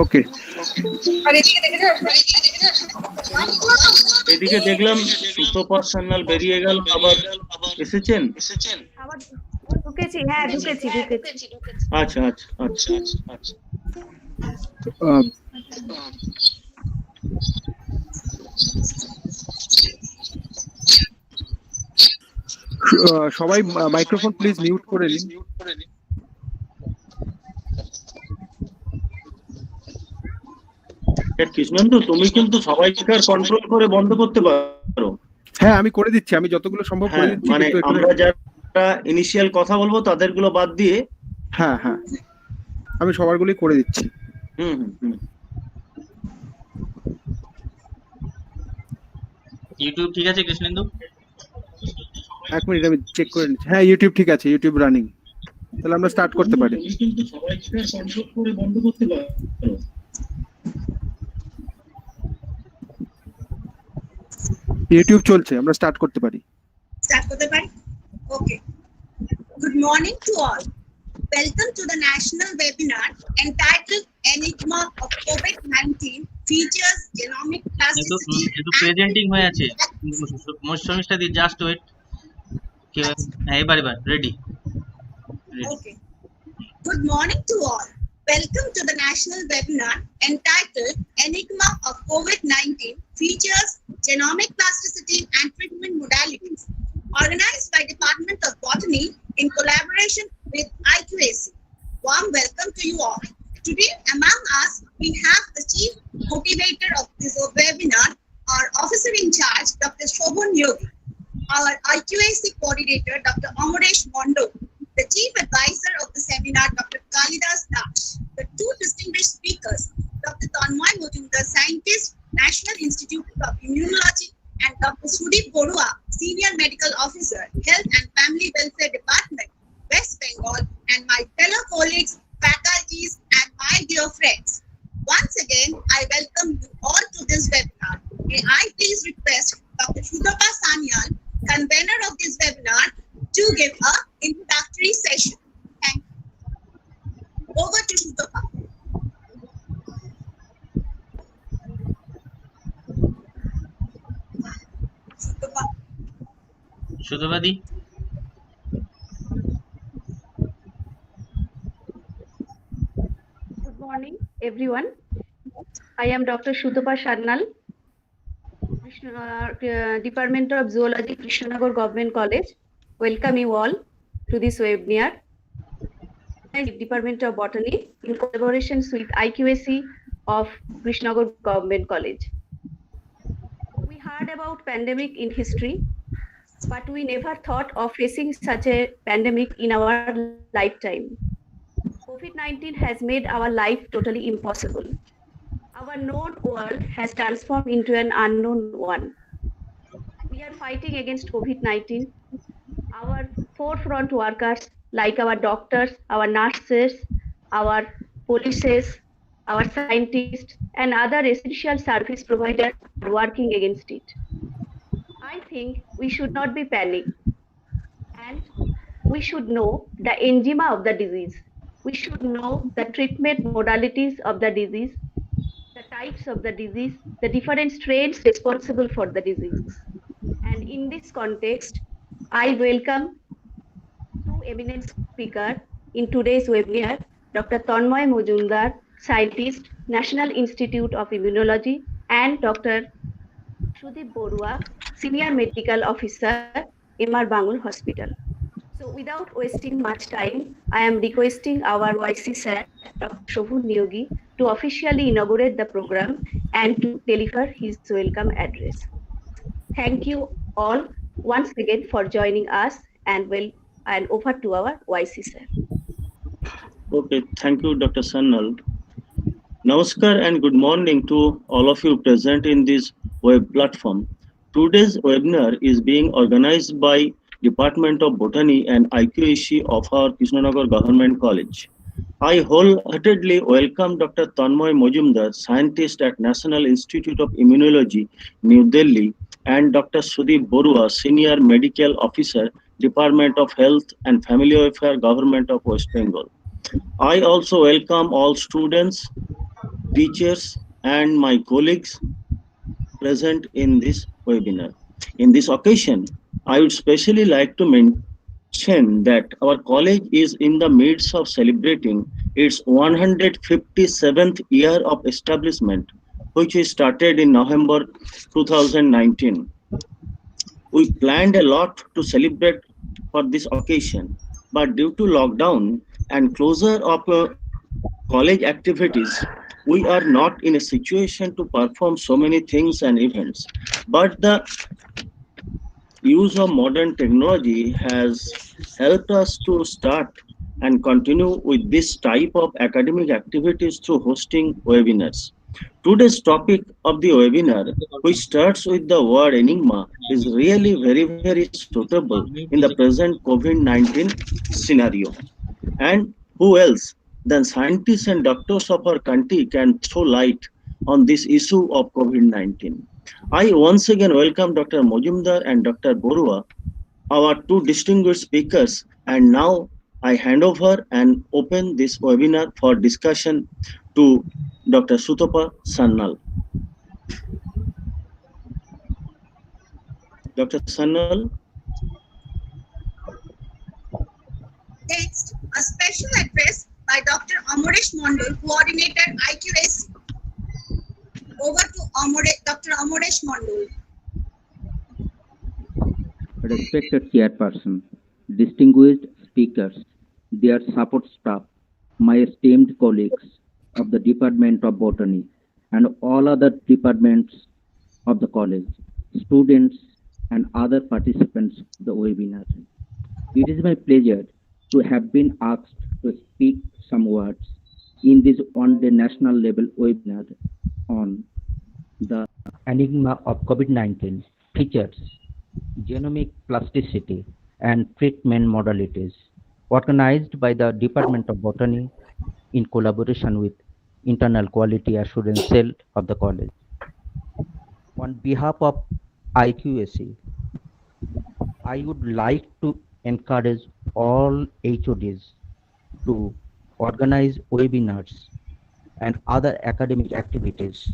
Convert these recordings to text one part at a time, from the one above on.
ওকে, এদিকে দেখলাম সুতপা সান্যাল বেরিয়ে গেল, আবার এসেছেন? ঢুকেছি, হ্যাঁ ঢুকেছি। আচ্ছা আচ্ছা আচ্ছা আচ্ছা। সবাই মাইক্রোফোন প্লিজ মিউট করে নিন। কৃষ্ণেন্দু, তুমি কিন্তু সবাইকে কন্ট্রোল করে বন্ধ করতে পারো। হ্যাঁ, আমি করে দিচ্ছি, আমি যতগুলো সম্ভব করে দিচ্ছি। মানে আমরা যারা ইনিশিয়াল কথা বলবো তাদেরগুলো বাদ দিয়ে। হ্যাঁ হ্যাঁ, আমি সবারগুলোই করে দিচ্ছি। ইউটিউব ঠিক আছে কৃষ্ণেন্দু? এক মিনিট, আমি চেক করে নিচ্ছি। হ্যাঁ, ইউটিউব ঠিক আছে, ইউটিউব রানিং। তাহলে আমরা স্টার্ট করতে পারি। কিন্তু সবাইকে কন্ট্রোল করে বন্ধ করতে পারো। ইউটিউব চলছে, আমরা স্টার্ট করতে পারি। Okay. Good morning to all. Welcome to the national webinar entitled Enigma of COVID-19 Features, Genomic Plasticity. এতো প্রেজেন্টিং হয়ে আছে, মোস্ট শর্মিষ্ঠা দি জাস্ট ওয়েট। হ্যাঁ, এবার ready. Okay. Good morning to all. Welcome to the national webinar entitled Enigma of COVID-19 Features, Genomic Plasticity and Treatment Modalities, organized by Department of Botany in collaboration with IQAC. Warm welcome to you all. Today among us, we have the chief motivator of this webinar, our officer in charge, Dr. Shobhan Yogi, our IQAC coordinator, Dr. Amoresh Mondo, the chief advisor of the seminar, Dr. Kalidas Dash, the two distinguished speakers, Dr. Tanmoy Mojumdar, scientist, National Institute of Immunology, and Dr. Sudip Borua, Senior Medical Officer, Health and Family Welfare Department, West Bengal, and my fellow colleagues, faculties, and my dear friends. Once again, I welcome you all to this webinar. May I please request Dr. Sutopa Sanyal, convener of this webinar, to give a introductory session. Thank you. Over to Sutopa. সুতপাদি। Good morning, everyone. I am Dr. Sutopa Sanyal, Department of Zoology, Krishnagar Government College. Welcome you all to this webinar. Department of Botany in collaboration with IQAC of Krishnagar Government College. We heard about pandemic in history, but we never thought of facing such a pandemic in our lifetime. COVID-19 has made our life totally impossible. Our known world has transformed into an unknown one. We are fighting against COVID-19. Our forefront workers, like our doctors, our nurses, our polices, our scientists, and other essential service providers are working against it. I think we should not be panicked, and we should know the enigma of the disease. We should know the treatment modalities of the disease, the types of the disease, the different strains responsible for the disease. And in this context, I welcome two eminent speakers in today's webinar, Dr. Tanmoy Mojumdar, scientist, National Institute of Immunology, and Dr. Sudip Borua, Senior Medical Officer, MR Bangul Hospital. So without wasting much time, I am requesting our YC sir, Dr. Shobhan Yogi, to officially inaugurate the program and to deliver his welcome address. Thank you all once again for joining us, and over to our YC sir. Okay, thank you, Dr. Sanyal. Namaskar and good morning to all of you present in this web platform. Today's webinar is being organized by Department of Botany and IQAC of our Krishnagar Government College. I wholeheartedly welcome Dr. Tanmoy Mojumdar, scientist at National Institute of Immunology, New Delhi, and Dr. Sudip Borua, Senior Medical Officer, Department of Health and Family Welfare, Government of West Bengal. I also welcome all students, teachers, and my colleagues present in this webinar. In this occasion, I would specially like to mention that our college is in the midst of celebrating its 157th year of establishment, which we started in November 2019. We planned a lot to celebrate for this occasion, but due to lockdown and closure of college activities, we are not in a situation to perform so many things and events. But the use of modern technology has helped us to start and continue with this type of academic activities through hosting webinars. Today's topic of the webinar, which starts with the word enigma, is really very suitable in the present COVID 19 scenario. And who else than scientists and doctors of our country can throw light on this issue of COVID 19? I once again welcome Dr. Mojumdar and Dr. Borua, our two distinguished speakers, and now I hand over and open this webinar for discussion to Dr. Sutapa Sannal. Dr. Sannal, Next, a special address by Dr. Amoresh Mondal, coordinator IQAC. Over to Dr. Amoresh Mondal. Respected chairperson, distinguished speakers, their support staff, my esteemed colleagues of the Department of Botany and all other departments of the college, students and other participants of the webinar. It is my pleasure to have been asked to speak some words in this one-day national level webinar on the enigma of COVID-19 features, genomic plasticity and treatment modalities, organized by the Department of Botany in collaboration with Internal Quality Assurance Cell of the college. On behalf of IQAC, I would like to encourage all HODs to organize webinars and other academic activities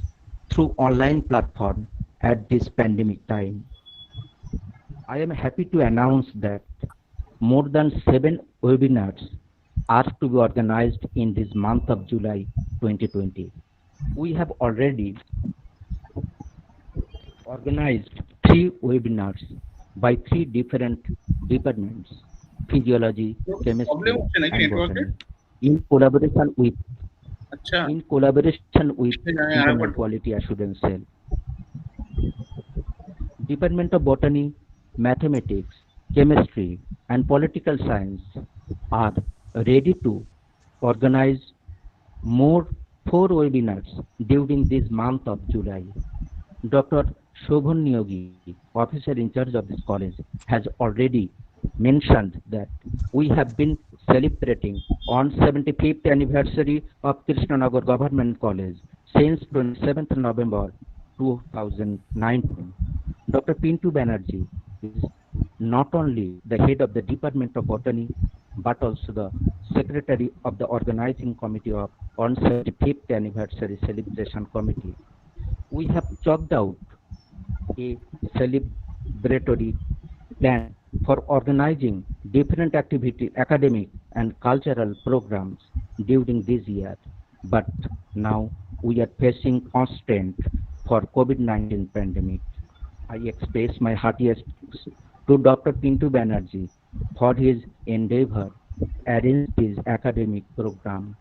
through online platform at this pandemic time. I am happy to announce that more than 7 webinars are to be organized in this month of July 2020. We have already organized 3 webinars by 3 different departments: physiology, chemistry, and botany, in collaboration with Internal Quality Assurance Cell. Department of Botany, Mathematics, Chemistry, and Political Science are ready to organize more 4 webinars during this month of July. Dr. Shobhan Niyogi, officer in charge of this college, has already mentioned that we have been celebrating on 75th anniversary of Krishnagar Government College since 27th November 2019. Dr. Pintu Banerjee is not only the head of the Department of Botany, but also the secretary of the organizing committee of 175th anniversary celebration committee. We have chalked out a celebratory plan for organizing different academic and cultural programs during this year. But now we are facing constraint for COVID-19 pandemic. I express my heartiest thanks to Dr. Pintu Banerjee for his endeavor to arrange this academic program.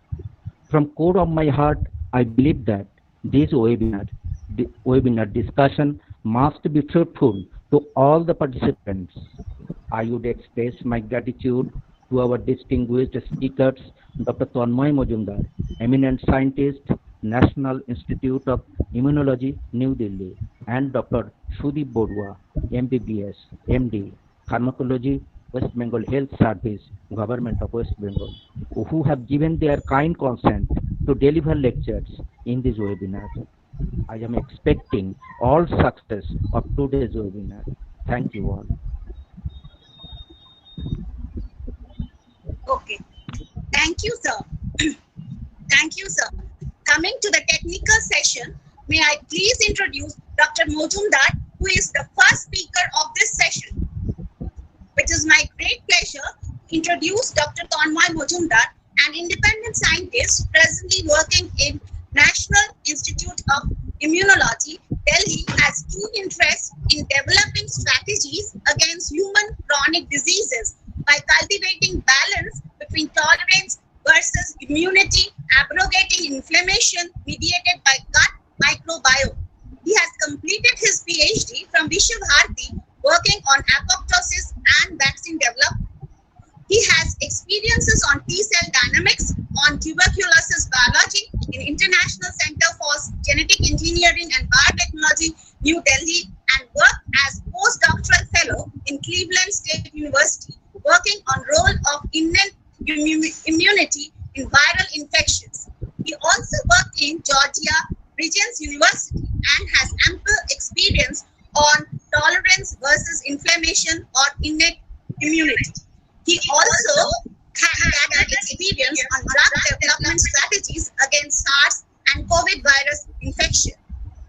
From core of my heart, I believe that this webinar discussion must be fruitful to all the participants. I would express my gratitude to our distinguished speakers, Dr. Tanmay Majumdar, eminent scientist, National Institute of Immunology, New Delhi, and Dr. Sudeep Borua, MBBS, MD, Pharmacology, West Bengal Health Service, Government of West Bengal, who have given their kind consent to deliver lectures in this webinar. I am expecting all success of today's webinar. Thank you all. Okay. Thank Thank you, sir. Thank you, sir. Coming to the technical session, may I please introduce Dr. Mojumdar, who is the first speaker of this session. It is my great pleasure to introduce Dr. Tanmay Mojumdar, an independent scientist presently working in National Institute of Immunology, Delhi, has keen interest in developing strategies against human chronic diseases by cultivating balance between tolerance versus immunity, abrogating inflammation mediated by gut microbiome. He has completed his PhD from Vishwabharati, working on apoptosis and vaccine development. He has experiences on T-cell dynamics, on tuberculosis biology in International Center for Genetic Engineering and Biotechnology, New Delhi, and worked as postdoctoral fellow in Cleveland State University, working on role of innate immunity in viral infections. He also worked in Georgia Regents University and has ample experience on tolerance versus inflammation or innate immunity. He also gathered experience on drug development strategies against SARS and COVID virus infection.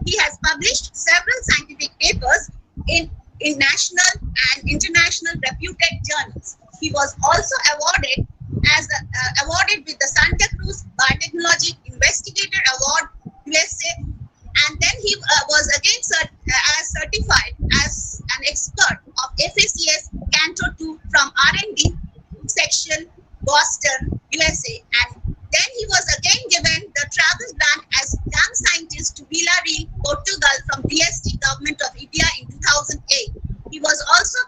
He has published several scientific papers in national and international reputed journals. He was also awarded with the Santa Cruz Biotechnology Investigator Award, USA, and then he was again certified as an expert of FACS Canto 2 from R&D section, Boston, USA, and then he was again given the travel grant as young scientist to Villarreal, Portugal from DST government of India in 2008. He was also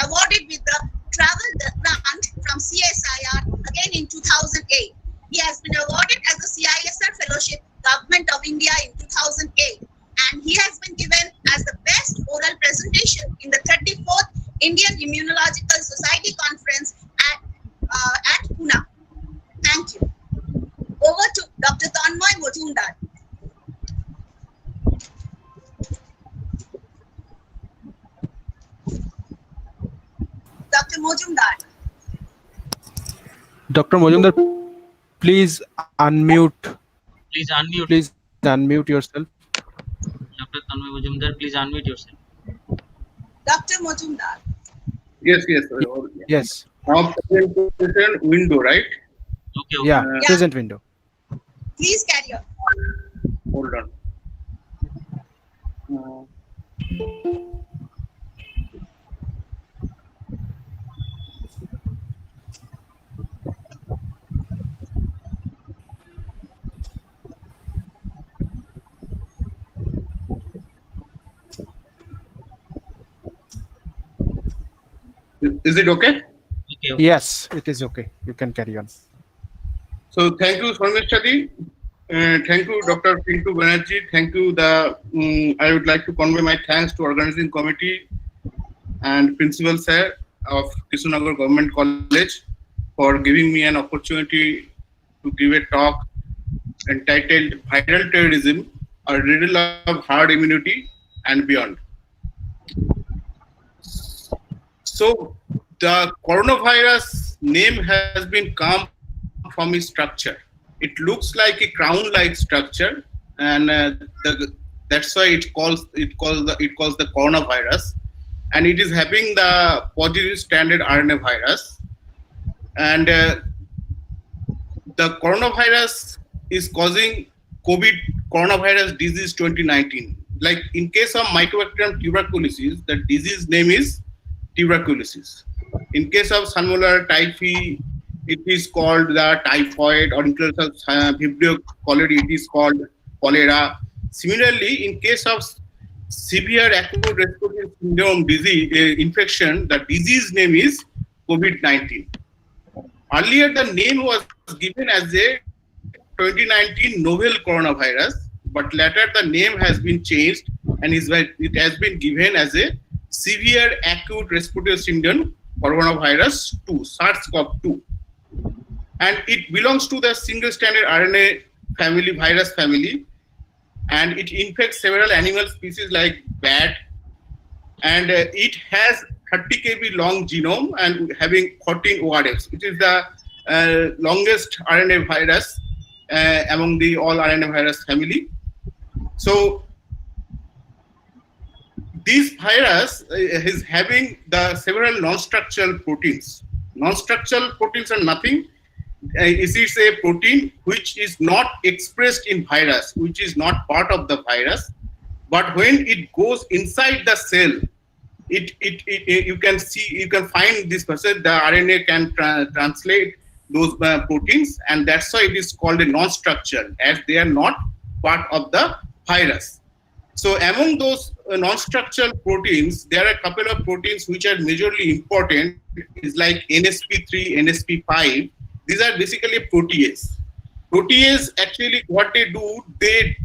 awarded with the travel grant from CSIR again in 2008. He has been awarded as a CISR fellowship government of India in 2008, and he has been given as the best oral presentation in the 34th Indian Immunological Society conference at Pune. Thank you. Over to Dr. Tanmay Mojumdar. Dr. Mojumdar. Dr. Mojumdar, please unmute. Please unmute. Please unmute yourself. Dr. Tanmay Mojumdar, please unmute yourself. Dr. Mojumdar. Yes. Yes. Now presentation window, right? Okay. Yeah. Present window. Please carry on. Hold on. Is it okay? Okay. Yes, it is okay. You can carry on. So thank you, Sarmeshadi. Thank you, Dr. Pintu Banerjee. Thank you. I would like to convey my thanks to organizing committee and principal sir of Krishnagar Government College for giving me an opportunity to give a talk entitled Viral Terrorism, a Riddle of Herd Immunity and Beyond. So the coronavirus name has been come from its structure. It looks like a crown-like structure, and that's why it calls the coronavirus, and it is having the positive stranded RNA virus, and the coronavirus is causing coronavirus disease 2019. Like in case of Mycobacterium tuberculosis, the disease name is tuberculosis. In case of Salmonella typhi, it is called the typhoid, or in case of Vibrio cholerae, it is called cholera. Similarly, in case of severe acute respiratory syndrome disease infection, the disease name is COVID-19. Earlier, the name was given as a 2019 novel coronavirus, but later the name has been changed and it has been given as a severe acute respiratory syndrome coronavirus 2, SARS-CoV-2. And it belongs to the single-stranded RNA family, virus family, and it infects several animal species like bat, and it has 30 kb long genome and having 14 ORFs. It is the longest RNA virus among the all RNA virus family. So this virus is having the several non-structural proteins. Non-structural proteins are nothing. It is a protein which is not expressed in virus, which is not part of the virus. But when it goes inside the cell, you can find this process. The RNA can translate those proteins, and that's why it is called a non-structural, as they are not part of the virus. So among those non-structural proteins, there are a couple of proteins which are majorly important. It's like NSP3, NSP5. These are basically protease. Protease, actually what they do, they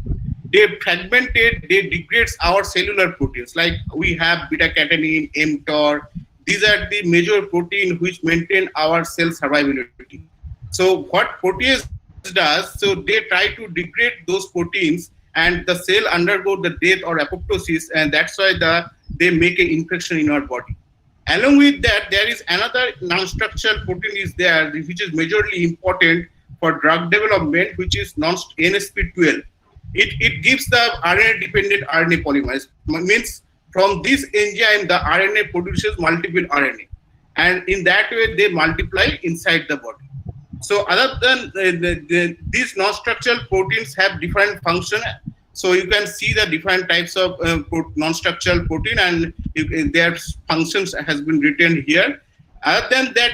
fragmented, they degrades our cellular proteins. Like we have beta-catenin, mTOR. These are the major protein which maintain our cell survivability. So what protease does, so they try to degrade those proteins, and the cell undergo the death or apoptosis, and that's why they make an infection in our body. Along with that, there is another non-structural protein is there, which is majorly important for drug development, which is NSP12. It gives the RNA-dependent RNA polymerase. Means from this enzyme, the RNA produces multiple RNA, and in that way they multiply inside the body. So other than these non-structural proteins have different function. So you can see the different types of non-structural protein, and their functions has been written here. Other than that,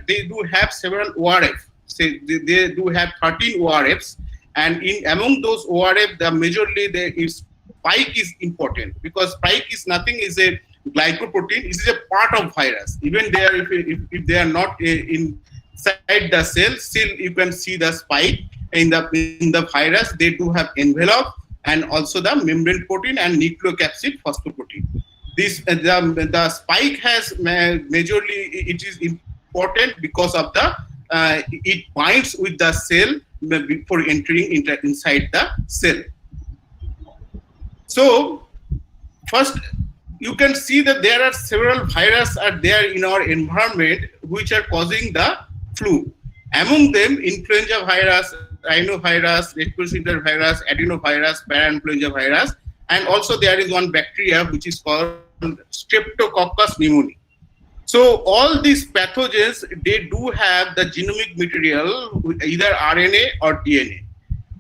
they do have several ORF. Say they do have 13 ORFs, and among those ORF, the majorly spike is important, because spike is nothing, is a glycoprotein. It is a part of virus. Even there, if they are not inside the cell, still you can see the spike in the virus. They do have envelope, and also the membrane protein and nucleocapsid phosphoprotein. This the spike has majorly, it is important because of it binds with the cell before entering inside the cell. So first, you can see that there are several viruses are there in our environment which are causing the flu. Among them, influenza virus, rhinovirus, respiratory virus, adenovirus, parainfluenza virus, and also there is one bacteria which is called Streptococcus pneumoniae. So all these pathogens, they do have the genomic material, either RNA or DNA,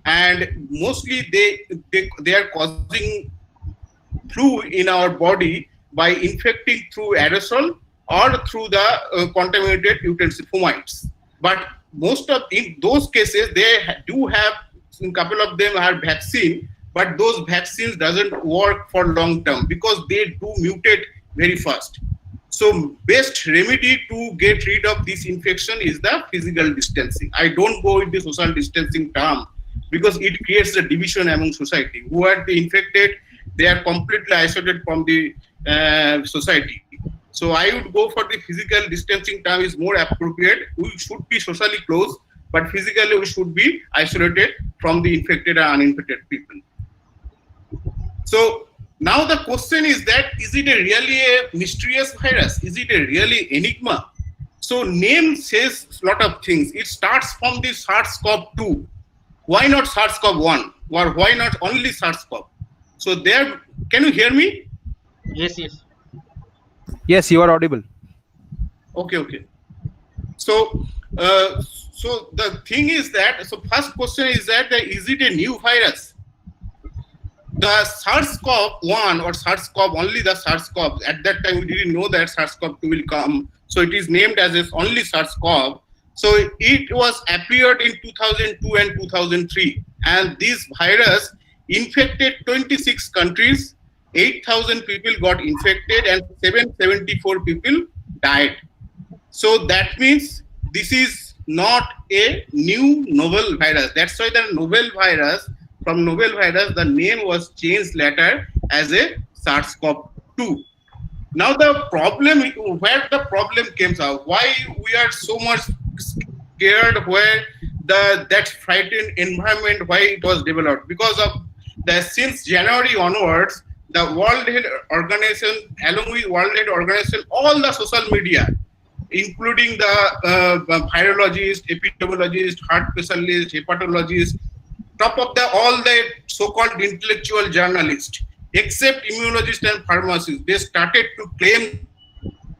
and mostly they are causing flu in our body by infecting through aerosol or through the contaminated utensil fomites. But most of in those cases, they do have, a couple of them are vaccine, but those vaccines doesn't work for long term because they do mutate very fast. So best remedy to get rid of this infection is the physical distancing. I don't go with the social distancing term because it creates a division among society. Who are the infected, they are completely isolated from the society. So I would go for the physical distancing term is more appropriate. We should be socially close, but physically we should be isolated from the infected and uninfected people. So now the question is that, is it really a mysterious virus? Is it a really enigma? So name says a lot of things. It starts from the SARS-CoV-2. Why not SARS-CoV-1? Or why not only SARS-CoV? So there, can you hear me? Yes. Yes, you are audible. Okay. So, so the thing is that, so first question is that, is it a new virus? The SARS-CoV-1 or SARS-CoV, only the SARS-CoV, at that time we didn't know that SARS-CoV-2 will come. So it is named as only SARS-CoV. So it was appeared in 2002 and 2003. And this virus infected 26 countries, 8,000 people got infected and 774 people died. So that means this is not a new novel virus. That's why the novel virus, from novel virus, the name was changed later as a SARS-CoV-2. Now the problem, where the problem comes out, why we are so much scared, where that frightened environment, why it was developed, because of since January onwards, the World Health Organization, along with World Health Organization, all the social media, including the virologist, epidemiologist, heart specialist, hepatologist, top of the all the so-called intellectual journalists, except immunologists and pharmacists, they started to claim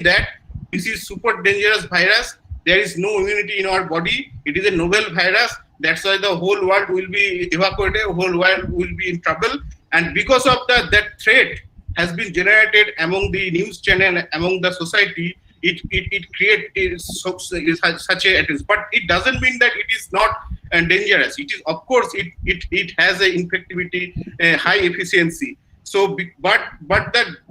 that this is super dangerous virus. There is no immunity in our body. It is a novel virus. That's why the whole world will be evacuated. Whole world will be in trouble. And because of that threat has been generated among the news channel, among the society, it creates such a attention. But it doesn't mean that it is not dangerous. It is, of course, it has a infectivity, high efficiency. So, but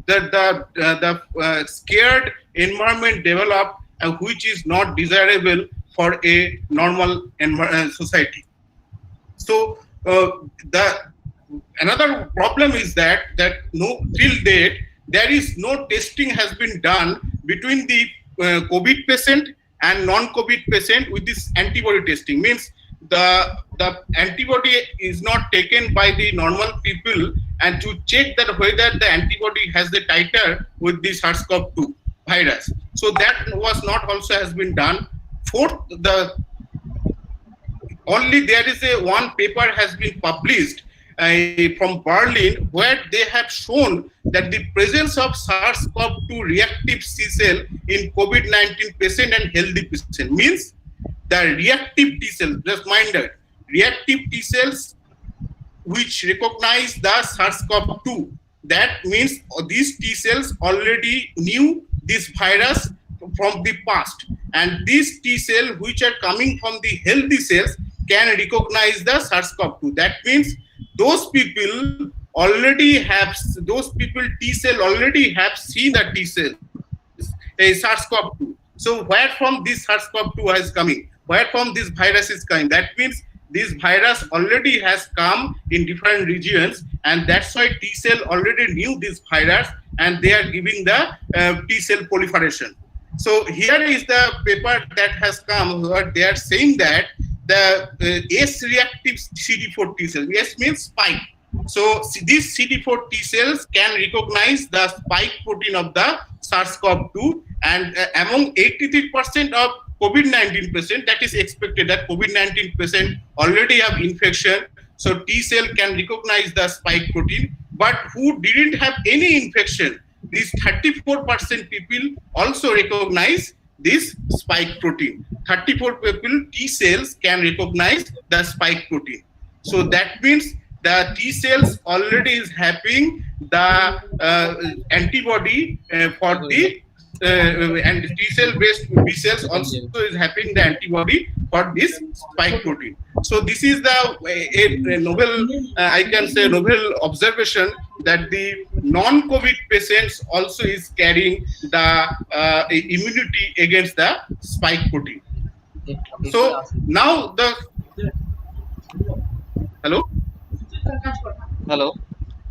the scared environment developed, which is not desirable for a normal society. So, another problem is that no till date there is no testing has been done between the COVID patient and non-COVID patient with this antibody testing. Means the antibody is not taken by the normal people and to check that whether the antibody has the titer with the SARS-CoV-2 virus. So that was not also has been done. Fourth, only there is one paper has been published from Berlin where they have shown that the presence of SARS-CoV-2 reactive C cell in COVID-19 patient and healthy patient means the reactive T cells, just mind that, reactive T cells which recognize the SARS-CoV-2. That means these T cells already knew this virus from the past. And these T cells which are coming from the healthy cells can recognize the SARS-CoV-2. That means those people T cell already have seen the T cells, a SARS-CoV-2. So where from this SARS-CoV-2 is coming? Where from this virus is coming? That means this virus already has come in different regions, and that's why T cell already knew this virus, and they are giving the T cell proliferation. So here is the paper that has come where they are saying that the S-reactive CD4 T cells, S means spike. So these CD4 T cells can recognize the spike protein of the SARS-CoV-2, and among 83% of COVID-19 patient, that is expected that COVID-19 patient already have infection, so T cell can recognize the spike protein. But who didn't have any infection, these 34% people also recognize this spike protein. 34 people T cells can recognize the spike protein. So that means the T cells already is having the antibody for the and T cell based B cells also is having the antibody for this spike protein. So this is the a novel, I can say novel observation that the non-COVID patients also is carrying the immunity against the spike protein. So now the hello.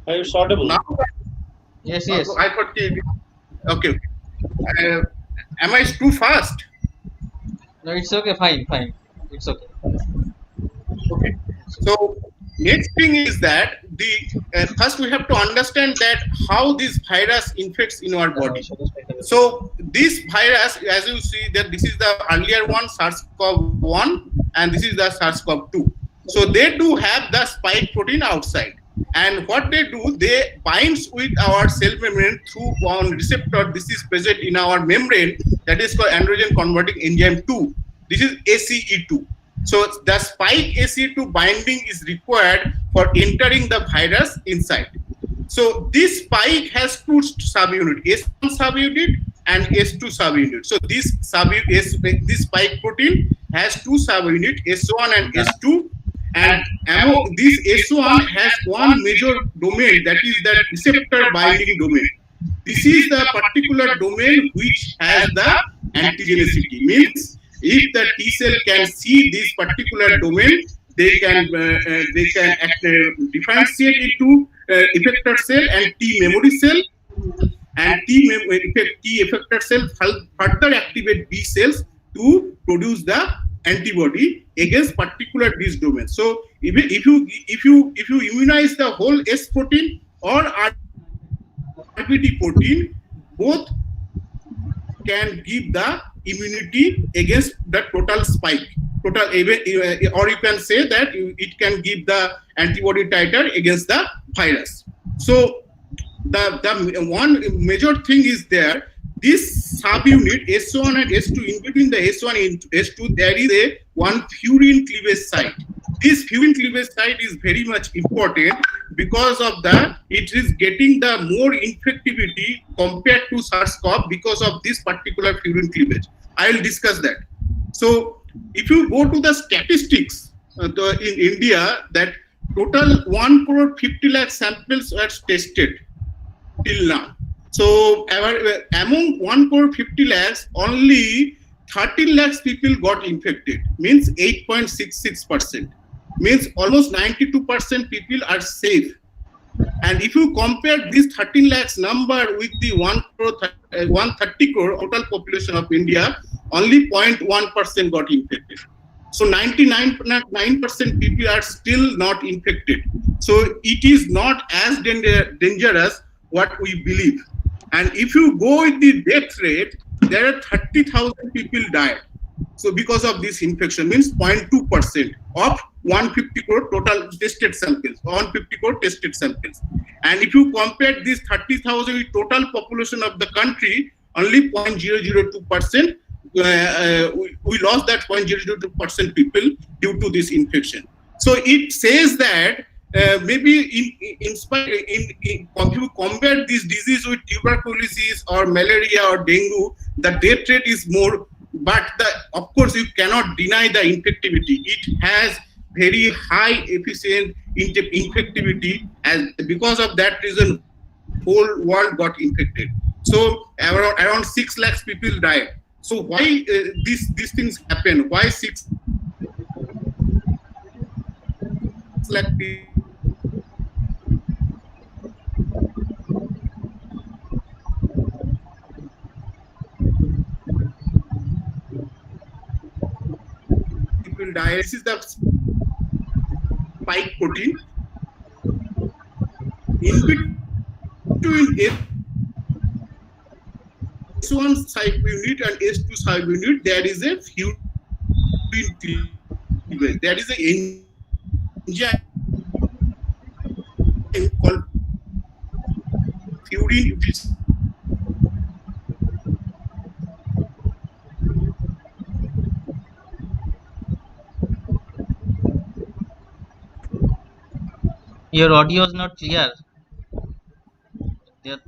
It's audible. Now, Yes. I thought okay. Am I too fast? No, it's okay. Fine. It's okay. Okay. So next thing is that the first we have to understand that how this virus infects in our body. So this virus, as you see, that this is the earlier one, SARS-CoV-1, and this is the SARS-CoV-2. So they do have the spike protein outside. And what they do, they binds with our cell membrane through one receptor. This is present in our membrane, that is called androgen converting enzyme 2. This is ACE2. So the spike ACE2 binding is required for entering the virus inside. So this spike has two subunits, S1 subunit and S2 subunit. So this spike protein has two subunits, S1 and S2. And among this S1 has one major domain, that is the receptor binding domain. This is the particular domain which has the antigenicity. Means if the T cell can see this particular domain, they can differentiate into effector cell and T memory cell, and T effector cell further activate B cells to produce the antibody against particular this domain. So if you immunize the whole S protein or RBD protein, both can give the immunity against the total spike. Or you can say that it can give the antibody titer against the virus. So the one major thing is there. This subunit S1 and S2, in between the S1 and S2, there is a one furin cleavage site. This furin cleavage site is very much important because of that. It is getting the more infectivity compared to SARS-CoV because of this particular furin cleavage. I will discuss that. So if you go to the statistics in India, that total 1 crore 50 lakh samples were tested till now. So among 1 crore 50 lakhs, only 13 lakhs people got infected, means 8.66%. Means almost 92% people are safe. And if you compare this 13 lakhs number with the 130 crore total population of India, only 0.1% got infected. So 99% people are still not infected. So it is not as dangerous what we believe. And if you go with the death rate, there are 30,000 people died. So because of this infection, means 0.2% of 150 crore total tested samples, 150 crore tested samples. And if you compare this 30,000 with total population of the country, only 0.002%, we lost that 0.002% people due to this infection. So it says that maybe if you compare this disease with tuberculosis or malaria or dengue, the death rate is more. But of course, you cannot deny the infectivity. It has very high efficient infectivity, and because of that reason, whole world got infected. So around 6 lakhs people died. So why these things happen? Why 6 lakh people die? This is the spike protein. In between S1 subunit and S2 subunit, there is a furin cleavage. There is an enzyme called furin. Your audio is not clear. There,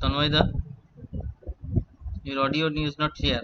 Tanmoida, your audio is not clear.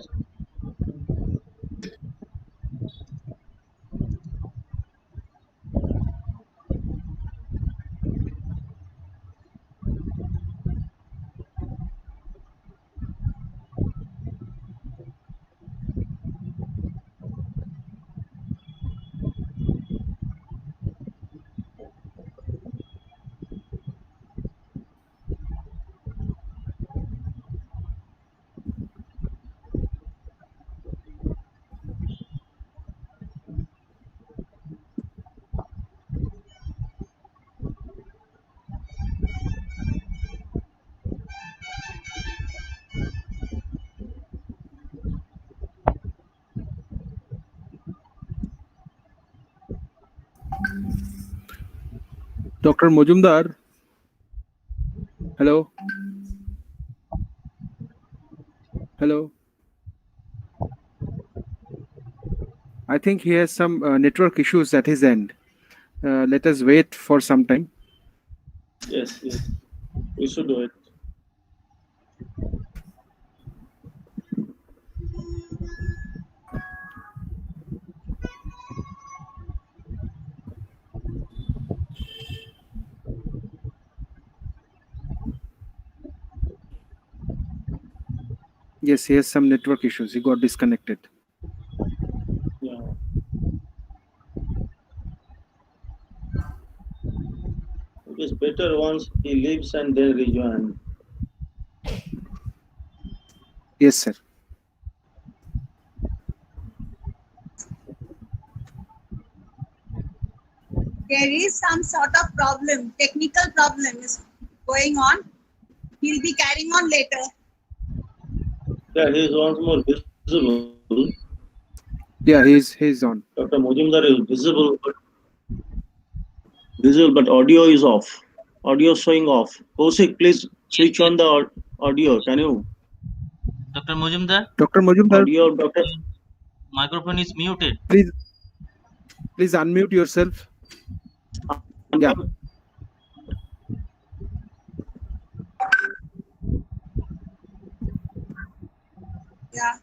Dr. Mojumdar. Hello. Hello. I think he has some network issues at his end. Let us wait for some time. Yes, we should do it. Yes, he has some network issues. He got disconnected. Yeah. It is better once he leaves and then rejoin. Yes, sir. There is some sort of problem, technical problem is going on. He'll be carrying on later. Yeah, he is once more visible. Yeah, he's on. Dr. Mojumdar is visible, but audio is off. Audio showing off. Kaushik, please Yes, switch yes. on the audio. Can you? Dr. Mojumdar, Dr. Majumdar, Audio, Doctor. your microphone is muted. please unmute yourself. Yeah. Yeah.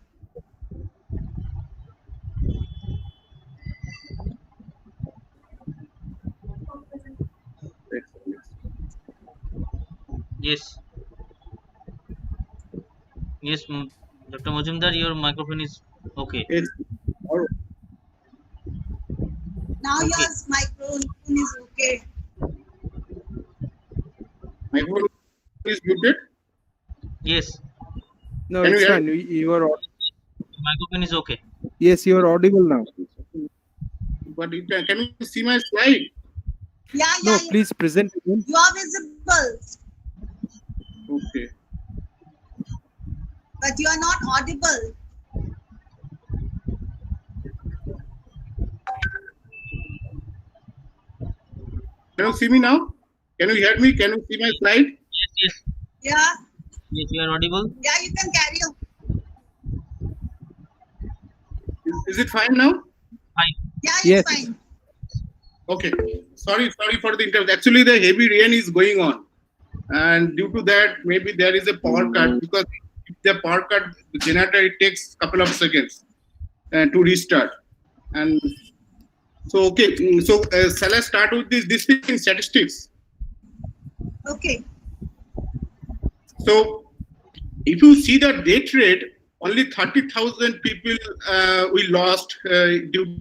Yes, yes, Dr. Mojumdar, your microphone is okay. Yes. Or Now Okay. your microphone is okay. microphone is muted. Yes, No, Can you it's hear? fine. You are your microphone is okay. yes, you are audible now. But can you see my slide? Yeah, No, yeah. please present again. You are visible, Okay. but you are not audible. Can you see me now? Can you hear me? Can you see my slide? Yes, yes, Yeah, yes, you are audible. yeah, you can carry on. Is it fine now? Fine. Yeah, Yes. it's fine. Okay. Sorry for the interruption. Actually, the heavy rain is going on, and due to that, maybe there is a power cut because if the power cut the generator, it takes couple of seconds to restart. And so, okay. So, shall I start with this thing statistics? Okay. So, if you see the death rate, only 30,000 people we lost due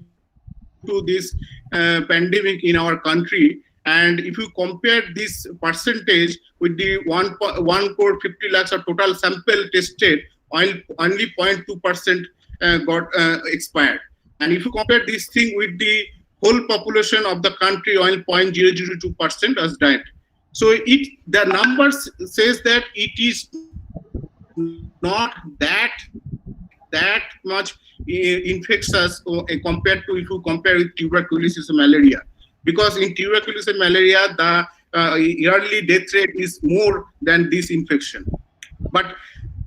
to this pandemic in our country. And if you compare this percentage with the 1 crore 50 lakhs of total sample tested, only 0.2% got expired. And if you compare this thing with the whole population of the country, only 0.002% has died. So the numbers says that it is not that much infectious compared to if you compare with tuberculosis or malaria, because in tuberculosis and malaria the yearly death rate is more than this infection. But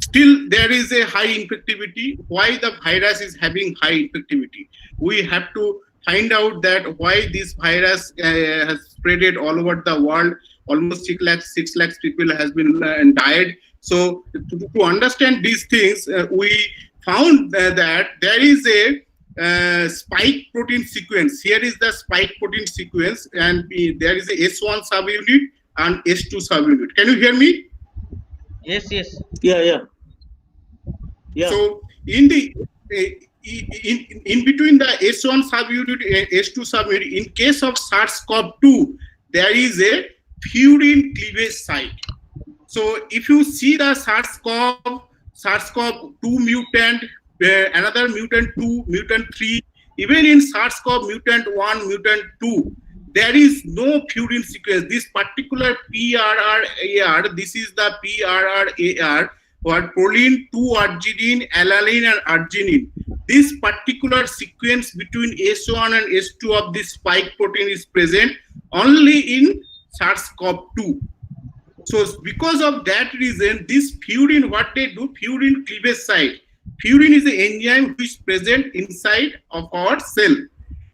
still there is a high infectivity. Why the virus is having high infectivity? We have to find out that why this virus has spreaded all over the world. Almost 6 lakhs people has been died. So to understand these things, we found that there is a spike protein sequence. Here is the spike protein sequence, and there is a S1 subunit and S2 subunit. Can you hear me? Yes, yes. Yeah. So in the in between the S1 subunit and S2 subunit, in case of SARS-CoV-2, there is a furin cleavage site. So if you see the SARS-CoV-2 mutant, another mutant 2, mutant 3, even in SARS-CoV mutant 1, mutant 2, there is no furin sequence. This particular PRRAR, this is the PRRAR, or proline 2-arginine, alanine, and arginine. This particular sequence between S1 and S2 of this spike protein is present only in SARS-CoV-2. So because of that reason, this furin, what they do, furin cleavage site. Furin is an enzyme which is present inside of our cell,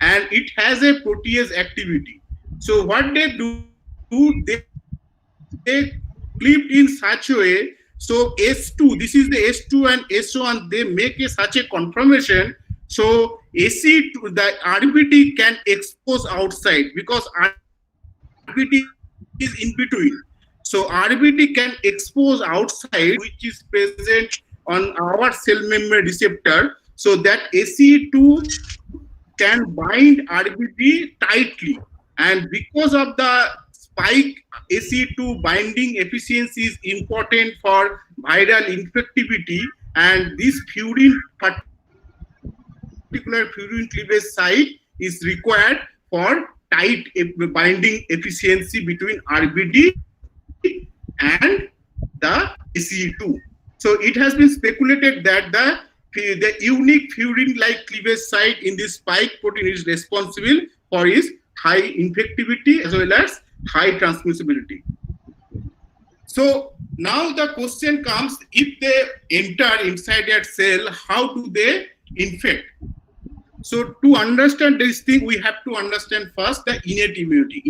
and it has a protease activity. So what they do, they clipped in such a way. So S2, this is the S2 and S1, they make such a conformation. So AC2, the RBT can expose outside because RBT is in between. So RBT can expose outside, which is present on our cell membrane receptor. So that AC2 can bind RBT tightly. And because of the spike, AC2 binding efficiency is important for viral infectivity, and this particular furin cleavage site is required for tight binding efficiency between RBD and the AC2. So So it has been speculated that the unique furin-like cleavage site in this spike protein is responsible for its high infectivity as well as high transmissibility. So now the question comes, if they enter inside that cell, how do they infect? So to understand this thing, we have to understand first the innate immunity.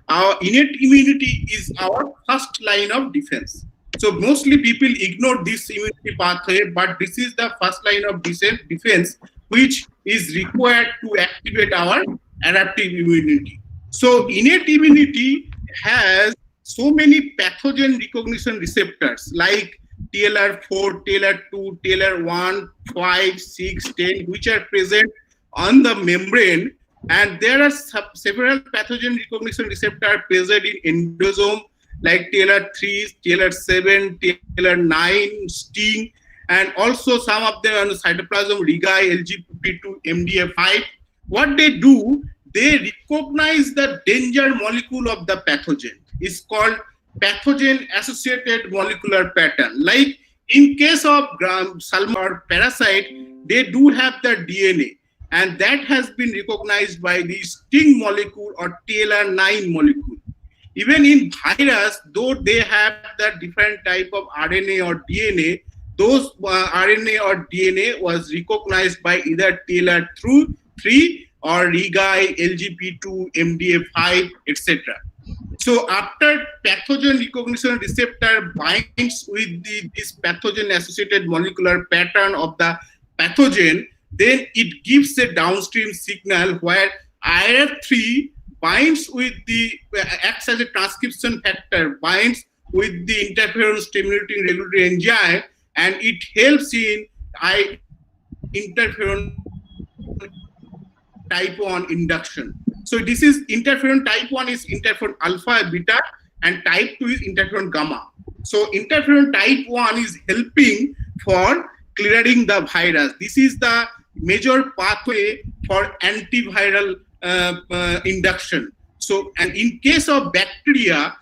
Our innate immunity is our first line of defense. So mostly people ignore this immunity pathway, but this is the first line of defense which is required to activate our adaptive immunity. So innate immunity has so many pathogen recognition receptors like TLR4, TLR2, TLR1, 5, 6, 10, which are present on the membrane, and there are several pathogen recognition receptors present in endosome like TLR3, TLR7, TLR9, STING, and also some of them on the cytoplasm regae, LGP2, MDA5. What they do, they recognize the danger molecule of the pathogen. It's called pathogen associated molecular pattern. Like in case of salmonella or parasite, they do have the DNA, and that has been recognized by the STING molecule or TLR9 molecule. Even in virus, though they have the different type of RNA or DNA, those RNA or DNA was recognized by either TLR3 or regae, LGP2, MDA5, etc. So after pathogen recognition receptor binds with this pathogen associated molecular pattern of the pathogen, then it gives a downstream signal where IR3 binds with acts as a transcription factor, binds with the interferon stimulating regulatory enzyme, and it helps in interferon type 1 induction. So this is interferon type 1 is interferon alpha, beta, and type 2 is interferon gamma. So interferon type 1 is helping for clearing the virus. This is the major pathway for antiviral induction. So, and in case of bacteria,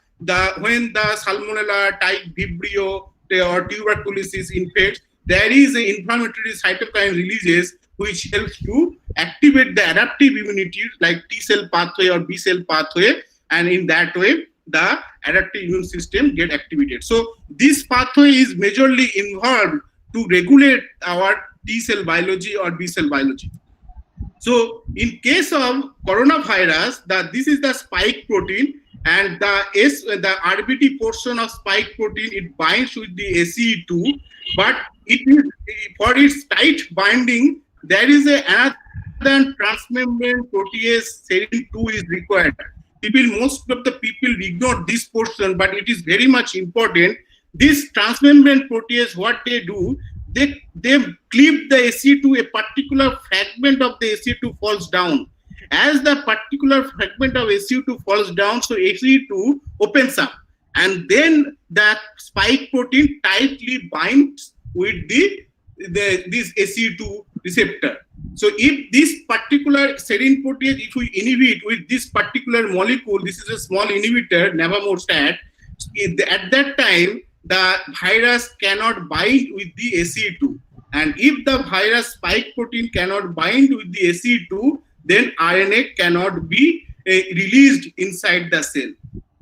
when the salmonella type Vibrio or tuberculosis infects, there is an inflammatory cytokine releases which helps to activate the adaptive immunity like T cell pathway or B cell pathway, and in that way the adaptive immune system get activated. So this pathway is majorly involved to regulate our T cell biology or B cell biology. So in case of coronavirus, this is the spike protein, and the RBT portion of spike protein, it binds with the ACE2, but it is for its tight binding, there is another transmembrane protease serine 2 is required. Most of the people ignore this portion, but it is very much important. This transmembrane protease, what they do, they clip the ACE2, a particular fragment of the ACE2 falls down. As the particular fragment of ACE2 falls down, so ACE2 opens up, and then that spike protein tightly binds with this ACE2 receptor. So if this particular serine protease, if we inhibit with this particular molecule, this is a small inhibitor, navamostat, at that time, the virus cannot bind with the ACE2. And if the virus spike protein cannot bind with the ACE2, then RNA cannot be released inside the cell.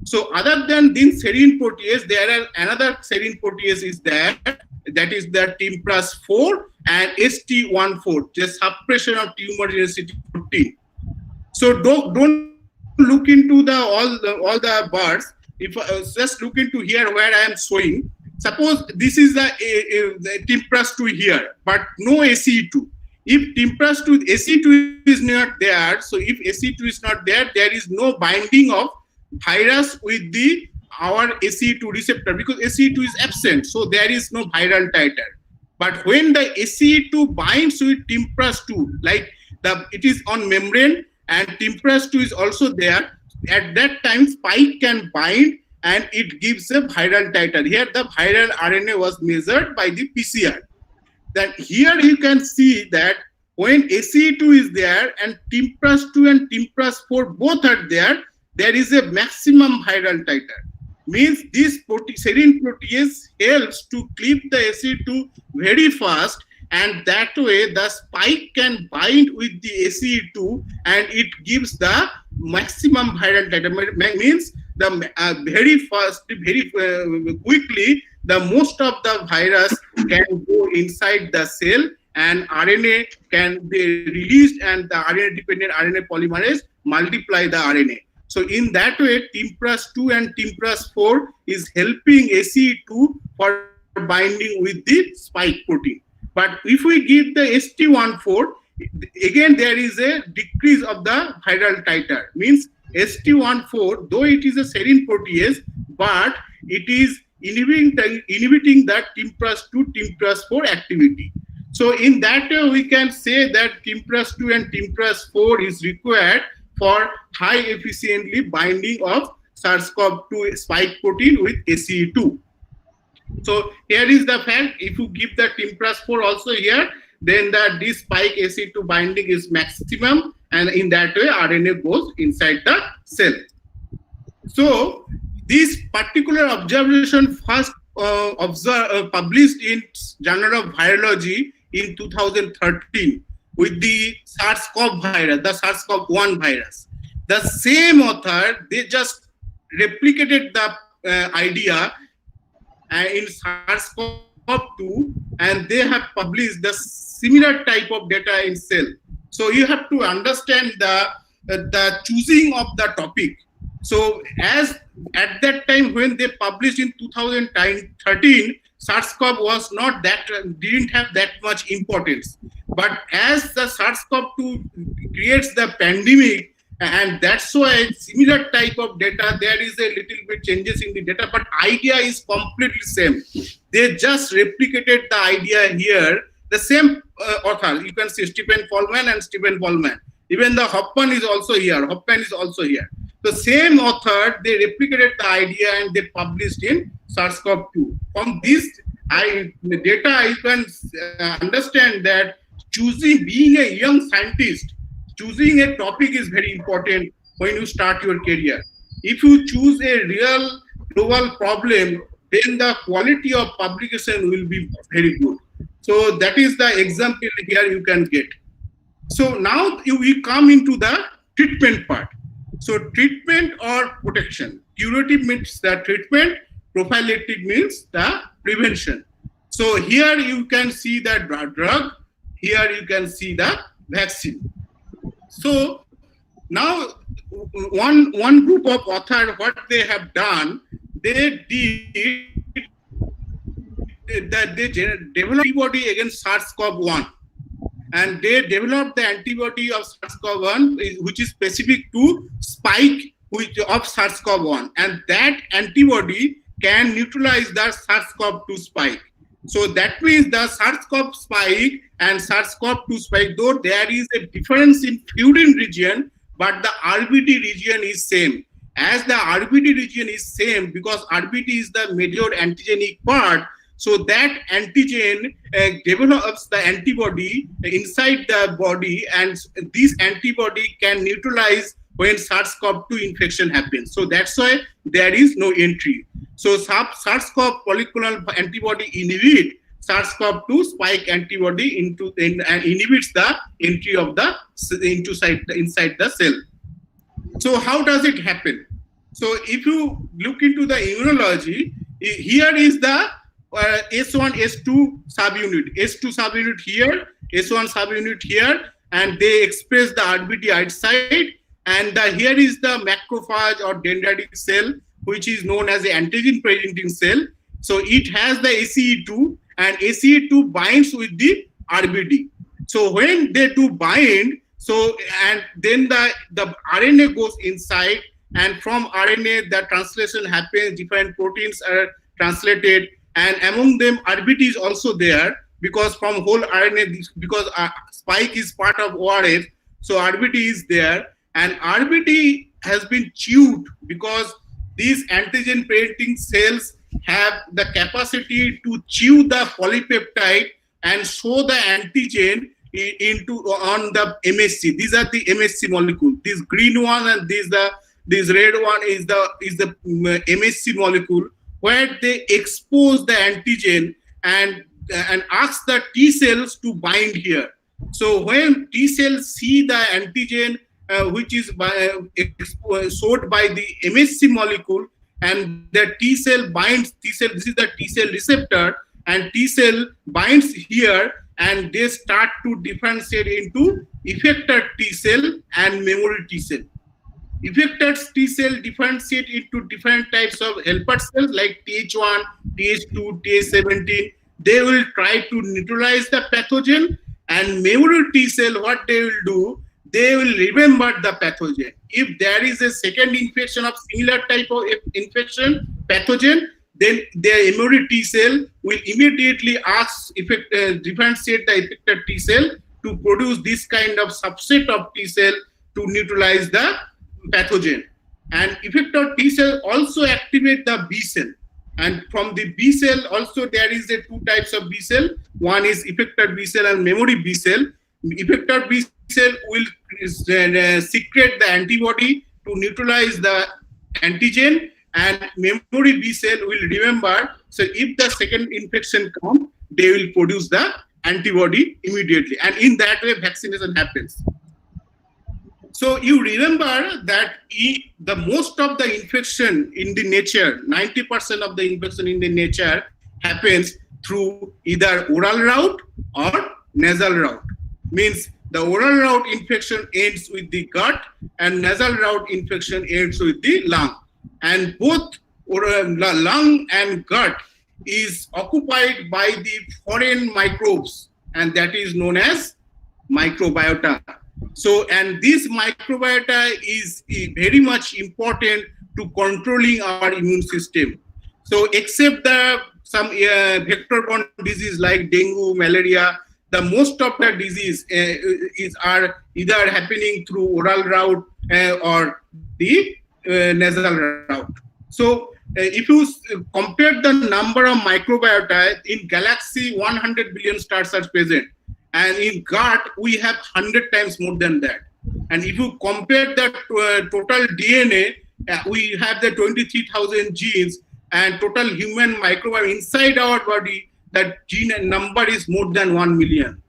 So other than this serine protease, there are another serine protease is there, that is the TIMPRAS4 and ST14, the suppression of tumorigenicity protein. So don't look into all the bars. If just look into here where I am showing, suppose this is the TIMPRAS2 here, but no ACE2. If TIMPRAS2, ACE2 is not there, so if ACE2 is not there, there is no binding of virus with our ACE2 receptor, because ACE2 is absent, so there is no viral titer. But when the ACE2 binds with TIMPRAS2, like it is on membrane and TIMPRAS2 is also there, at that time spike can bind and it gives a viral titer. Here the viral RNA was measured by the PCR. Then here you can see that when ACE2 is there and TIMPRAS2 and TIMPRAS4 both are there, there is a maximum viral titer. Means this serine protease helps to clip the ACE2 very fast, and that way the spike can bind with the ACE2 and it gives the maximum viral titer. Means the very fast, very quickly, the most of the virus can go inside the cell and RNA can be released, and the RNA dependent RNA polymerase multiply the RNA. So in that way, TIMPRAS2 and TIMPRAS4 is helping ACE2 for binding with the spike protein. But if we give the ST14, again there is a decrease of the viral titer. Means ST14, though it is a serine protease, but it is inhibiting that TIMPRAS2, TIMPRAS4 activity. So in that way, we can say that TIMPRAS2 and TIMPRAS4 is required for high efficiently binding of SARS-CoV-2 spike protein with ACE2. So here is the fact, if you give the TIMPRAS4 also here, then this spike ACE2 binding is maximum, and in that way RNA goes inside the cell. So this particular observation first published in Journal of Virology in 2013 with the SARS-CoV virus, the SARS-CoV-1 virus. The same author, they just replicated the idea in SARS-CoV-2, and they have published the similar type of data in Cell. So you have to understand the choosing of the topic. So as at that time when they published in 2013, SARS-CoV was not that, didn't have that much importance. But as the SARS-CoV-2 creates the pandemic, and that's why similar type of data, there is a little bit changes in the data, but idea is completely same. They just replicated the idea here. The same author, you can see Stephen Fallman and Stephen Fallman. Even the Hoffman is also here. The same author, they replicated the idea and they published in SARS-CoV-2. From this data, you can understand that being a young scientist, choosing a topic is very important when you start your career. If you choose a real global problem, then the quality of publication will be very good. So that is the example here you can get. So now we come into the treatment part. So treatment or protection. Curative means the treatment, prophylactic means the prevention. So here you can see the drug, here you can see the vaccine. So now one group of authors, what they have done, they did that they developed antibody against SARS-CoV-1. And they developed the antibody of SARS-CoV-1, which is specific to spike of SARS-CoV-1. And that antibody can neutralize the SARS-CoV-2 spike. So that means the SARS-CoV spike and SARS-CoV-2 spike, though there is a difference in furin region, but the RBD region is same. As the RBD region is same, because RBD is the major antigenic part, so that antigen develops the antibody inside the body, and this antibody can neutralize when SARS-CoV-2 infection happens. So that's why there is no entry. So SARS-CoV polyclonal antibody inhibit SARS-CoV-2 spike antibody and inhibits the entry of the inside the cell. So how does it happen? So if you look into the immunology, here is the S1, S2 subunit. S2 subunit here, S1 subunit here, and they express the RBD outside. And here is the macrophage or dendritic cell, which is known as the antigen presenting cell. So it has the ACE2, and ACE2 binds with the RBD. So when they do bind, so and then the RNA goes inside, and from RNA the translation happens, different proteins are translated, and among them RBD is also there, because from whole RNA, because spike is part of ORF, so RBD is there, and RBD has been chewed because these antigen presenting cells have the capacity to chew the polypeptide and show the antigen on the MSC. These are the MSC molecule. This green one and these the This red one is the MSC molecule, where they expose the antigen and ask the T cells to bind here. So when T cells see the antigen which is showed by the MSC molecule, and the T cell binds T cell. This is the T cell receptor, and T cell binds here, and they start to differentiate into effector T cell and memory T cell. Effector T cell differentiate into different types of helper cells like Th1, Th2, Th17. They will try to neutralize the pathogen, and memory T cell, what they will do, they will remember the pathogen. If there is a second infection of similar type of infection pathogen, then their memory T cell will immediately differentiate the effector T cell to produce this kind of subset of T cell to neutralize the pathogen. And effector T cell also activate the B cell. And from the B cell also there is a two types of B cell. One is effector B cell and memory B cell. Effector B cell will secrete the antibody to neutralize the antigen, and memory B cell will remember. So if the second infection comes, they will produce the antibody immediately, and in that way vaccination happens. So you remember that the most of the infection in the nature, 90% of the infection in the nature happens through either oral route or nasal route. Means the oral route infection ends with the gut, and nasal route infection ends with the lung. And both lung and gut is occupied by the foreign microbes, and that is known as microbiota. So, and this microbiota is very much important to controlling our immune system. So, except some vector-borne disease like dengue, malaria, the most of the disease are either happening through oral route or the nasal route. So, if you compare the number of microbiota in galaxy, 100 billion stars are present, and in gut we have 100 times more than that. And if you compare the total DNA, we have the 23,000 genes, and total human microbiome inside our body, that gene number is more than 1 million.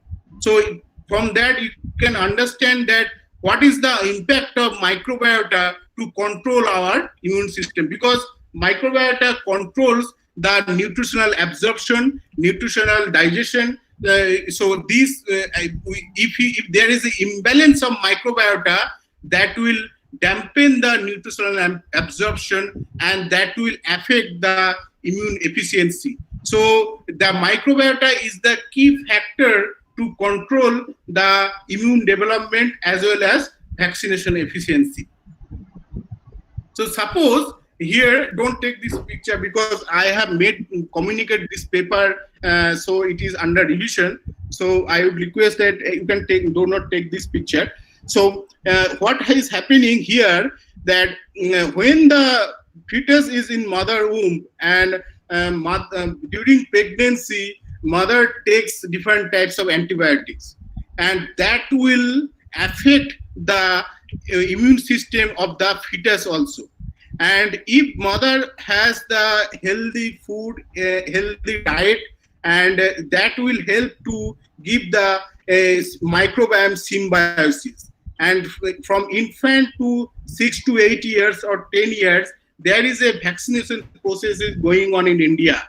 So from that you can understand that what is the impact of microbiota to control our immune system, because microbiota controls the nutritional absorption, nutritional digestion. So this, if there is an imbalance of microbiota, that will dampen the nutritional absorption, and that will affect the immune efficiency. So the microbiota is the key factor to control the immune development as well as vaccination efficiency. So suppose here, don't take this picture because I have communicate this paper, so it is under revision. So I would request that you can do not take this picture. So what is happening here, that when the fetus is in mother womb, and during pregnancy, mother takes different types of antibiotics, and that will affect the immune system of the fetus also. And if mother has the healthy food, healthy diet, and that will help to give the microbiome symbiosis. And from infant to 6 to 8 years or 10 years, there is a vaccination process is going on in India.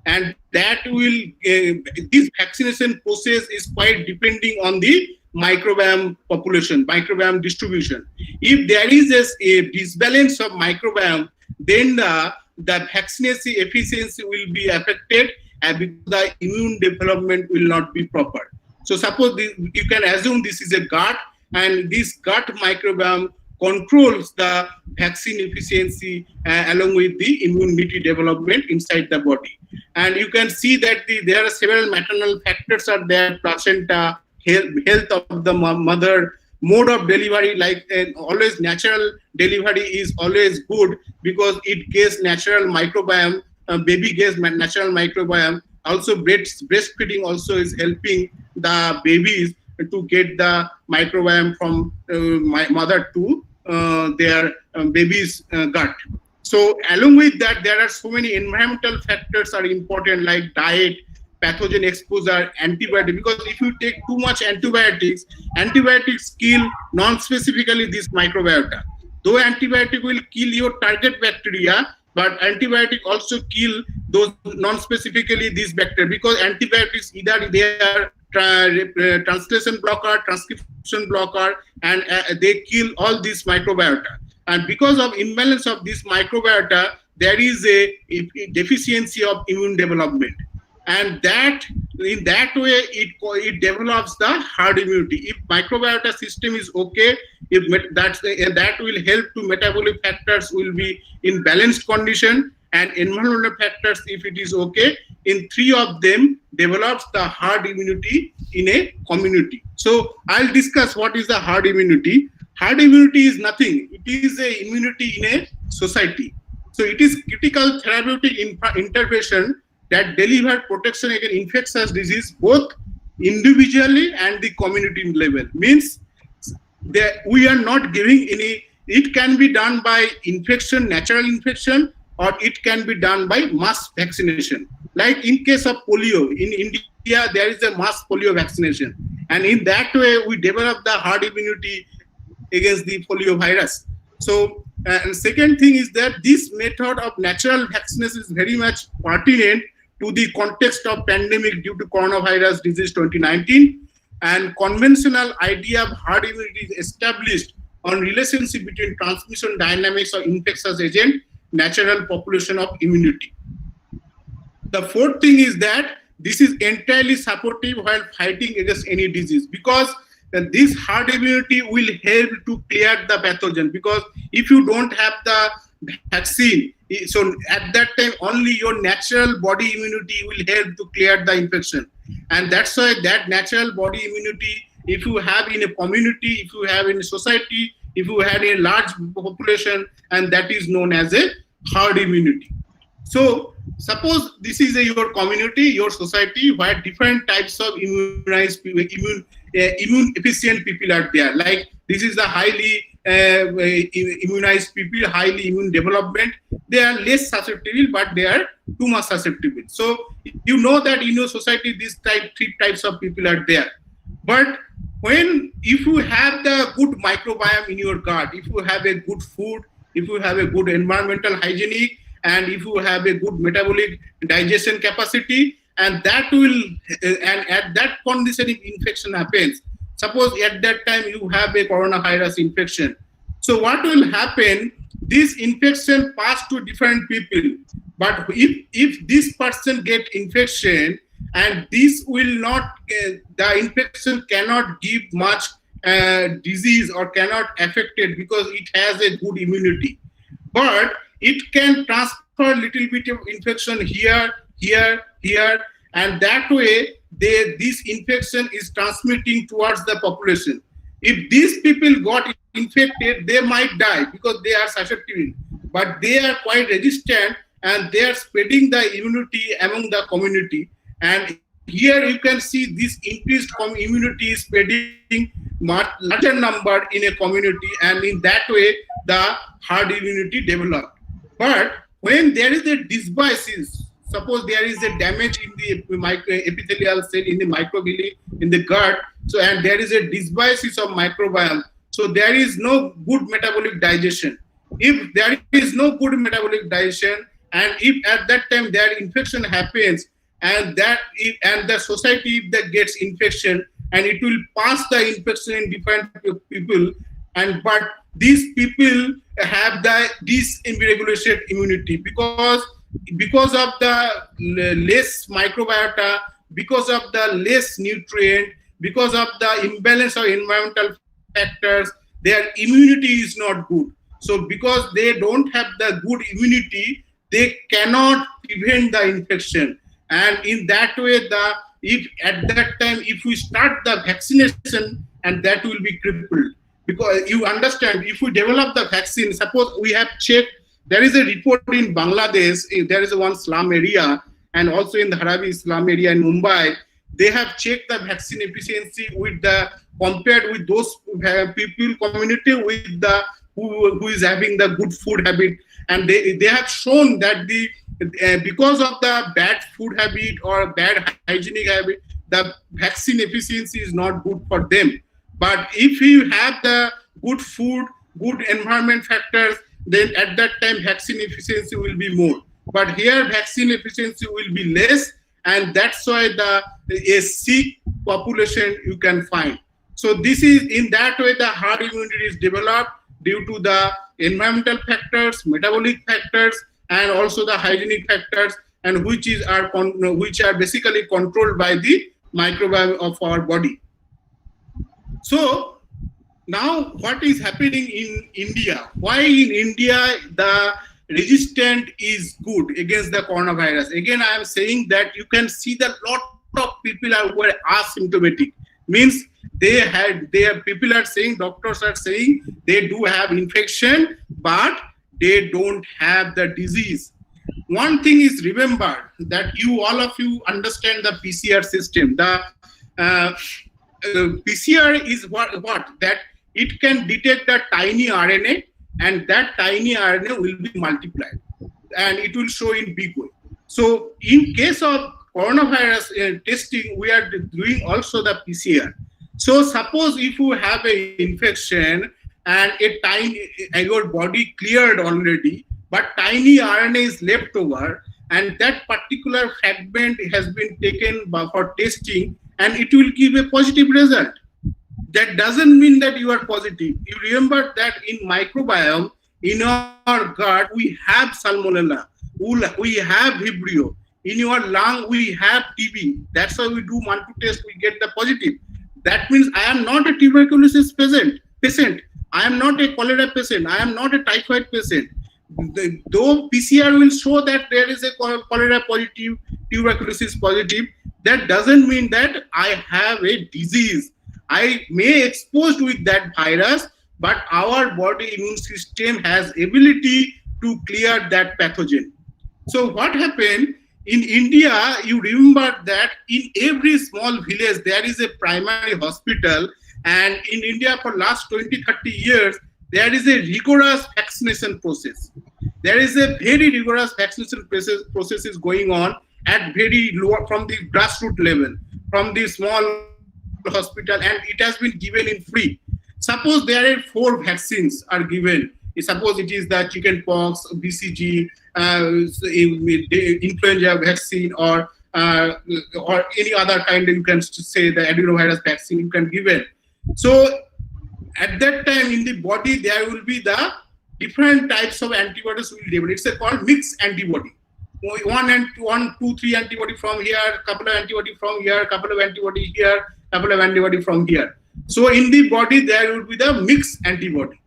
And that will, this vaccination process is quite depending on the microbiome population, microbiome distribution. If there is a disbalance of microbiome, then the vaccination efficiency will be affected, and because the immune development will not be proper. So suppose you can assume this is a gut, and this gut microbiome controls the vaccine efficiency along with the immunity development inside the body. And you can see that there are several maternal factors are there: placenta, health of the mother, mode of delivery, like always natural delivery is always good because it gets natural microbiome, baby gets natural microbiome. Also breastfeeding also is helping the babies to get the microbiome from mother to their baby's gut. So along with that, there are so many environmental factors are important, like diet, pathogen exposure, antibiotic. Because if you take too much antibiotics, antibiotics kill non-specifically this microbiota. Though antibiotic will kill your target bacteria, but antibiotic also kill those non-specifically these bacteria, because antibiotics either they are translation blocker, transcription blocker, and they kill all this microbiota. And because of imbalance of this microbiota, there is a deficiency of immune development, and that in that way it develops the herd immunity. If microbiota system is okay, if that will help to metabolic factors will be in balanced condition, and environmental factors, if it is okay, in three of them develops the herd immunity in a community. So I'll discuss what is the herd immunity. Herd immunity is nothing. It is a immunity in a society. So it is critical therapeutic intervention that deliver protection against infectious disease both individually and the community level. Means that we are not giving any. It can be done by infection, natural infection, or it can be done by mass vaccination. Like in case of polio, in India there is a mass polio vaccination, and in that way we develop the herd immunity against the polio virus. So and second thing is that this method of natural vaccination is very much pertinent to the context of pandemic due to coronavirus disease 2019, and conventional idea of herd immunity is established on relationship between transmission dynamics of infectious agent, natural population of immunity. The fourth thing is that this is entirely supportive while fighting against any disease, because this herd immunity will help to clear the pathogen. Because if you don't have the vaccine, so at that time only your natural body immunity will help to clear the infection. And that's why that natural body immunity, if you have in a community, if you have in a society, if you have a large population, and that is known as a herd immunity. So suppose this is your community, your society, where different types of immune efficient people are there. Like this is the highly immunized people, highly immune development. They are less susceptible, but they are too much susceptible. So you know that in your society, these three types of people are there. But if you have the good microbiome in your gut, if you have a good food, if you have a good environmental hygienic, and if you have a good metabolic digestion capacity, and that will, and at that condition, if infection happens, suppose at that time you have a coronavirus infection. So what will happen? This infection pass to different people. But if this person get infection, and this will not, the infection cannot give much disease or cannot affect it because it has a good immunity. But it can transfer little bit of infection here, and that way this infection is transmitting towards the population. If these people got infected, they might die because they are susceptible, but they are quite resistant and they are spreading the immunity among the community. And here you can see this increased immunity is spreading much larger number in a community, and in that way the herd immunity developed. But when there is a dysbiosis, suppose there is a damage in the epithelial cell, in the microvilli, in the gut, so and there is a dysbiosis of microbiome, so there is no good metabolic digestion. If there is no good metabolic digestion, and if at that time their infection happens, and the society that gets infection, and it will pass the infection in different people, and but these people have the dysregulated immunity because of the less microbiota, because of the less nutrient, because of the imbalance of environmental factors, their immunity is not good. So because they don't have the good immunity, they cannot prevent the infection. And in that way, if at that time, if we start the vaccination, and that will be crippled. Because you understand, if we develop the vaccine, suppose we have checked, there is a report in Bangladesh, there is one slum area, and also in the Harabi slum area in Mumbai, they have checked the vaccine efficiency with compared with those people community with the who is having the good food habit, and they have shown that the because of the bad food habit or bad hygienic habit, the vaccine efficiency is not good for them. But if you have the good food, good environment factors, then at that time vaccine efficiency will be more. But here vaccine efficiency will be less, and that's why a sick population you can find. So this is in that way the herd immunity is developed due to the environmental factors, metabolic factors, and also the hygienic factors, and which are basically controlled by the microbiome of our body. So now what is happening in India? Why in India the resistant is good against the coronavirus? Again, I am saying that you can see that lot of people were asymptomatic. Means people are saying, doctors are saying they do have infection, but they don't have the disease. One thing is, remember that all of you understand the PCR system. The PCR is what that it can detect a tiny RNA, and that tiny RNA will be multiplied, and it will show in big way. So in case of coronavirus testing, we are doing also the PCR. So suppose if you have an infection and your body cleared already, but tiny RNA is left over, and that particular fragment has been taken for testing, and it will give a positive result. That doesn't mean that you are positive. You remember that in microbiome, in our gut, we have salmonella, we have Vibrio. In your lung, we have TB. That's why we do one-two test, we get the positive. That means I am not a tuberculosis patient. I am not a cholera patient. I am not a typhoid patient. Though PCR will show that there is a cholera positive, tuberculosis positive, that doesn't mean that I have a disease. I may exposed with that virus, but our body immune system has ability to clear that pathogen. So what happened in India, you remember that in every small village there is a primary hospital, and in India for last 20-30 years there is a rigorous vaccination process. There is a very rigorous vaccination process is going on at very low, from the grassroots level, from the small hospital, and it has been given in free. Suppose there are 4 vaccines are given. Suppose it is the chickenpox, BCG, influenza vaccine, or any other kind. You can say the adenovirus vaccine you can give it. So at that time in the body there will be the different types of antibodies will develop. It's called mixed antibody. One, two, three antibody from here, couple of antibody from here, couple of antibody here, couple of antibody from here. So in the body there will be the mixed antibody.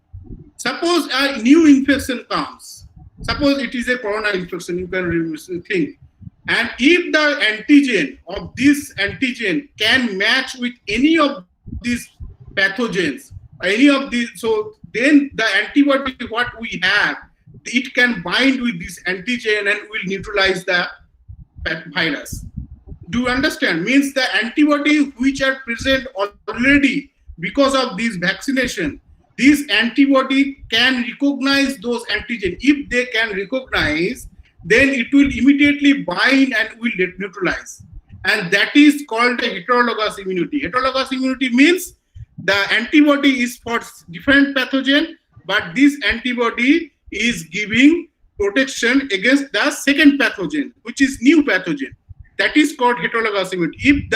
Suppose a new infection comes. Suppose it is a corona infection, you can think. And if the antigen of this antigen can match with any of these pathogens, any of these, so then the antibody what we have, it can bind with this antigen and will neutralize the virus. Do you understand? Means the antibody which are present already because of this vaccination, this antibody can recognize those antigen. If they can recognize, then it will immediately bind and will neutralize. And that is called a heterologous immunity. Heterologous immunity means the antibody is for different pathogen, but this antibody is giving protection against the second pathogen, which is new pathogen. That is called heterologous immunity. If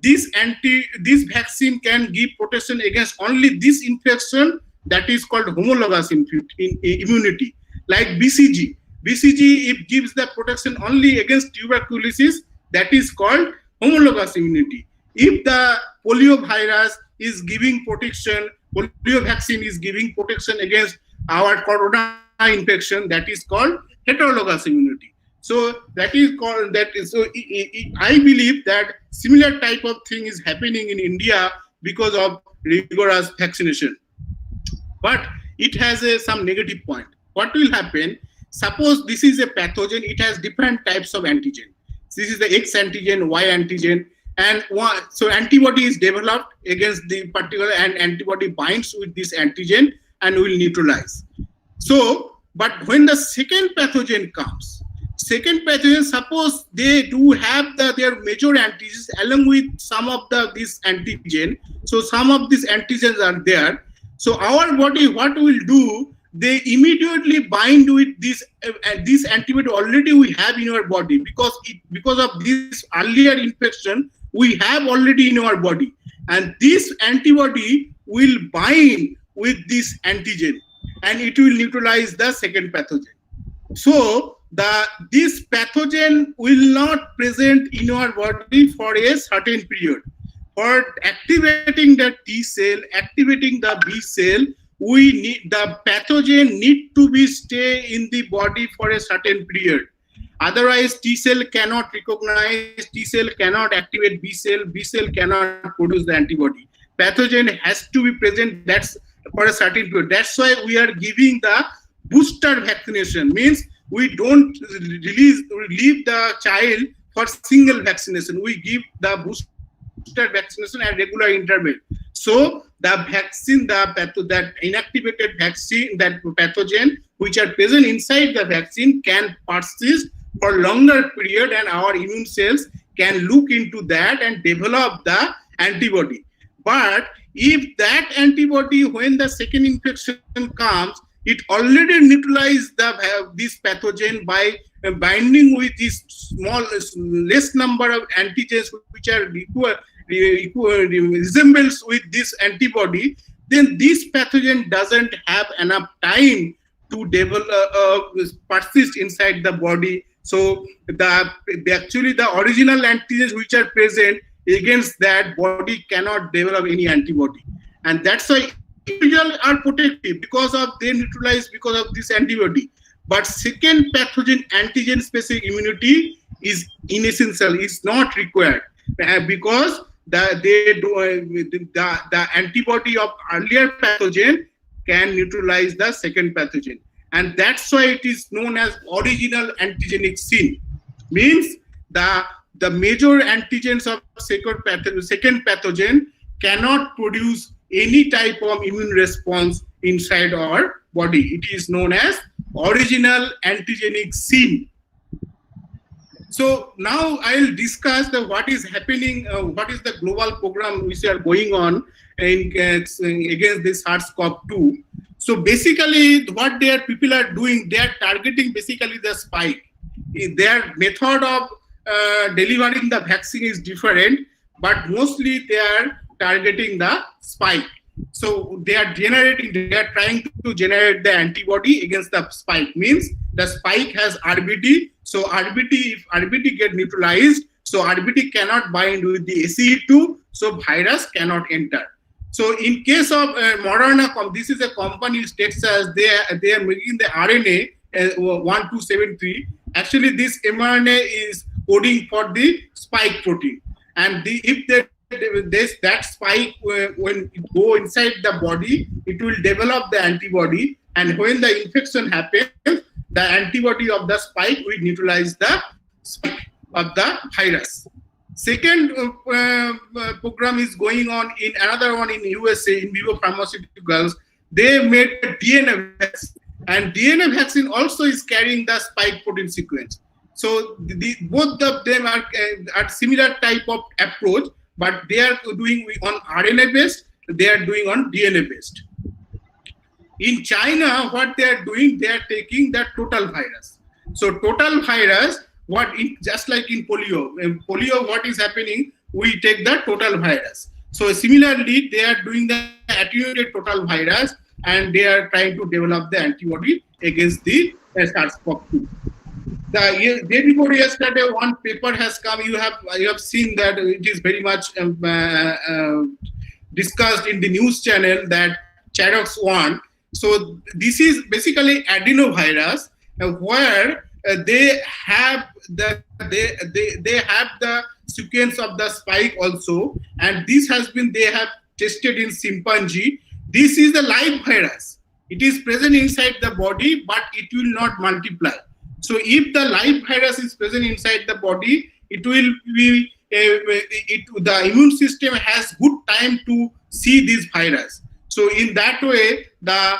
this vaccine can give protection against only this infection, that is called homologous immunity. Like BCG. BCG, it gives the protection only against tuberculosis, that is called homologous immunity. If the polio virus is giving protection, polio vaccine is giving protection against our corona infection, that is called heterologous immunity. So that is called that. So I believe that similar type of thing is happening in India because of rigorous vaccination. But it has some negative point. What will happen? Suppose this is a pathogen, it has different types of antigen. This is the X antigen, Y antigen, and so antibody is developed against the particular, and antibody binds with this antigen, and will neutralize. So, but when the second pathogen comes, suppose they do have their major antigens along with some of this antigen. So some of these antigens are there. So our body, what will do? They immediately bind with this antibody already we have in our body, because of this earlier infection we have already in our body, and this antibody will bind with this antigen and it will neutralize the second pathogen. So this pathogen will not present in our body for a certain period. For activating the T cell, activating the B cell, we need the pathogen need to be stay in the body for a certain period. Otherwise, T cell cannot recognize, T cell cannot activate B cell cannot produce the antibody. Pathogen has to be present. That's for a certain period. That's why we are giving the booster vaccination. Means we don't leave the child for single vaccination. We give the booster vaccination at regular interval. So the vaccine, that inactivated vaccine, that pathogen which are present inside the vaccine can persist for longer period, and our immune cells can look into that and develop the antibody. But if that antibody, when the second infection comes, it already neutralizes this pathogen by binding with this less number of antigens which are resembles with this antibody, then this pathogen doesn't have enough time to develop persist inside the body. So actually the original antigens which are present against that body cannot develop any antibody, and that's why individuals are protective because of they neutralize because of this antibody. But second pathogen antigen specific immunity is inessential, is not required, because the antibody of earlier pathogen can neutralize the second pathogen, and that's why it is known as original antigenic sin. Means the major antigens of second pathogen cannot produce any type of immune response inside our body. It is known as original antigenic sin. So now I'll discuss what is happening, what is the global program which are going on against this SARS-CoV-2. So basically what people are doing, they are targeting basically the spike. Their method of delivering the vaccine is different, but mostly they are targeting the spike. So they are trying to generate the antibody against the spike. Means the spike has RBD. So if RBD get neutralized, so RBD cannot bind with the ACE2, so virus cannot enter. So in case of Moderna, this is a company in Texas, they are making the RNA 1273. Actually, this mRNA is coding for the spike protein, and if that spike when it go inside the body, it will develop the antibody, and when the infection happens, the antibody of the spike will neutralize the spike of the virus. Second program is going on in another one in USA, in vivo pharmaceuticals. They made a DNA vaccine, and DNA vaccine also is carrying the spike protein sequence. So both of them are similar type of approach, but they are doing on RNA based, they are doing on DNA based. In China, what they are doing, they are taking the total virus. So total virus, just like in polio. In polio, what is happening? We take the total virus. So similarly, they are doing the attenuated total virus, and they are trying to develop the antibody against the SARS-CoV-2. The day before yesterday, one paper has come. You have seen that it is very much discussed in the news channel, that Charox-1. So this is basically adenovirus, where they have the sequence of the spike also, and this has been they have tested in chimpanzee. This is the live virus. It is present inside the body, but it will not multiply. So if the live virus is present inside the body, it will be the immune system has good time to see this virus. So in that way, the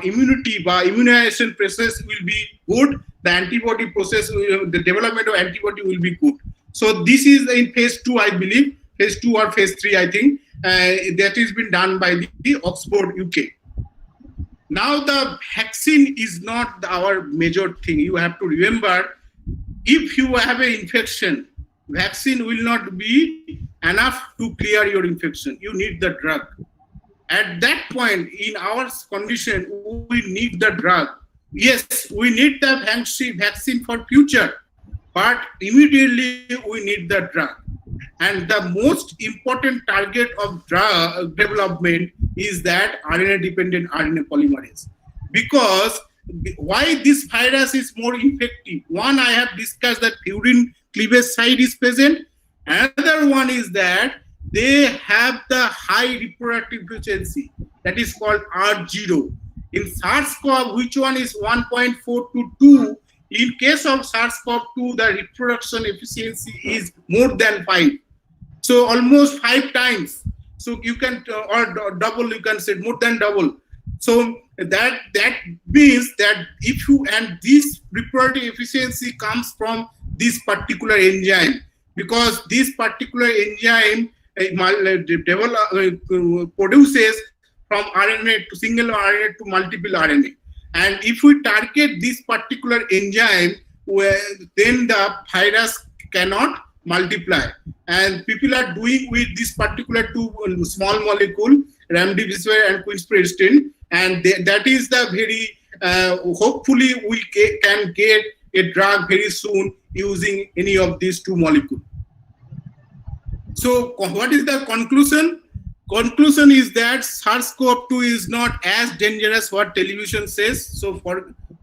immunization process will be good. The antibody process, the development of antibody will be good. So this is in phase 2, I believe, phase 2 or phase 3, I think, that has been done by the Oxford, UK. Now the vaccine is not our major thing. You have to remember, if you have an infection, vaccine will not be enough to clear your infection. You need the drug. At that point, in our condition, we need the drug. Yes, we need the vaccine for future, but immediately we need the drug. And the most important target of drug development is that RNA-dependent RNA polymerase. Because why this virus is more effective? One, I have discussed that furin cleavage site is present. Another one is that they have the high reproductive efficiency, that is called R0. In SARS-CoV, which one is 1.4 to 2? In case of SARS-CoV-2, the reproduction efficiency is more than 5. So almost 5 times. So you can, or double, you can say more than double. So that means that if you, and this reproductive efficiency comes from this particular enzyme, because this particular enzyme produces from RNA to single RNA to multiple RNA. And if we target this particular enzyme, then the virus cannot multiply. And people are doing with this particular two small molecule, remdesivir and quinspiristine, and that is the very, hopefully we can get a drug very soon using any of these two molecules. So what is the conclusion? Conclusion is that SARS-CoV-2 is not as dangerous what television says. So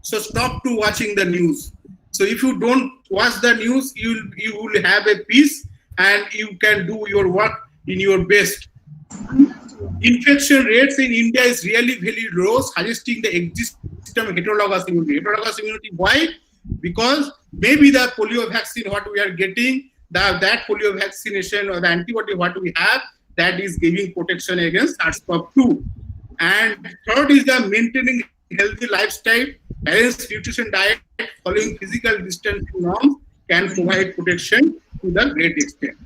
stop to watching the news. So if you don't watch the news, you will have a peace and you can do your work in your best. Infection rates in India is really very low, suggesting the existence of heterologous immunity. Heterologous immunity, why? Because maybe the polio vaccine, what we are getting, that polio vaccination or the antibody what we have, that is giving protection against SARS-CoV-2. And third is the maintaining healthy lifestyle, balanced nutrition diet, following physical distancing norms can provide protection to the great extent.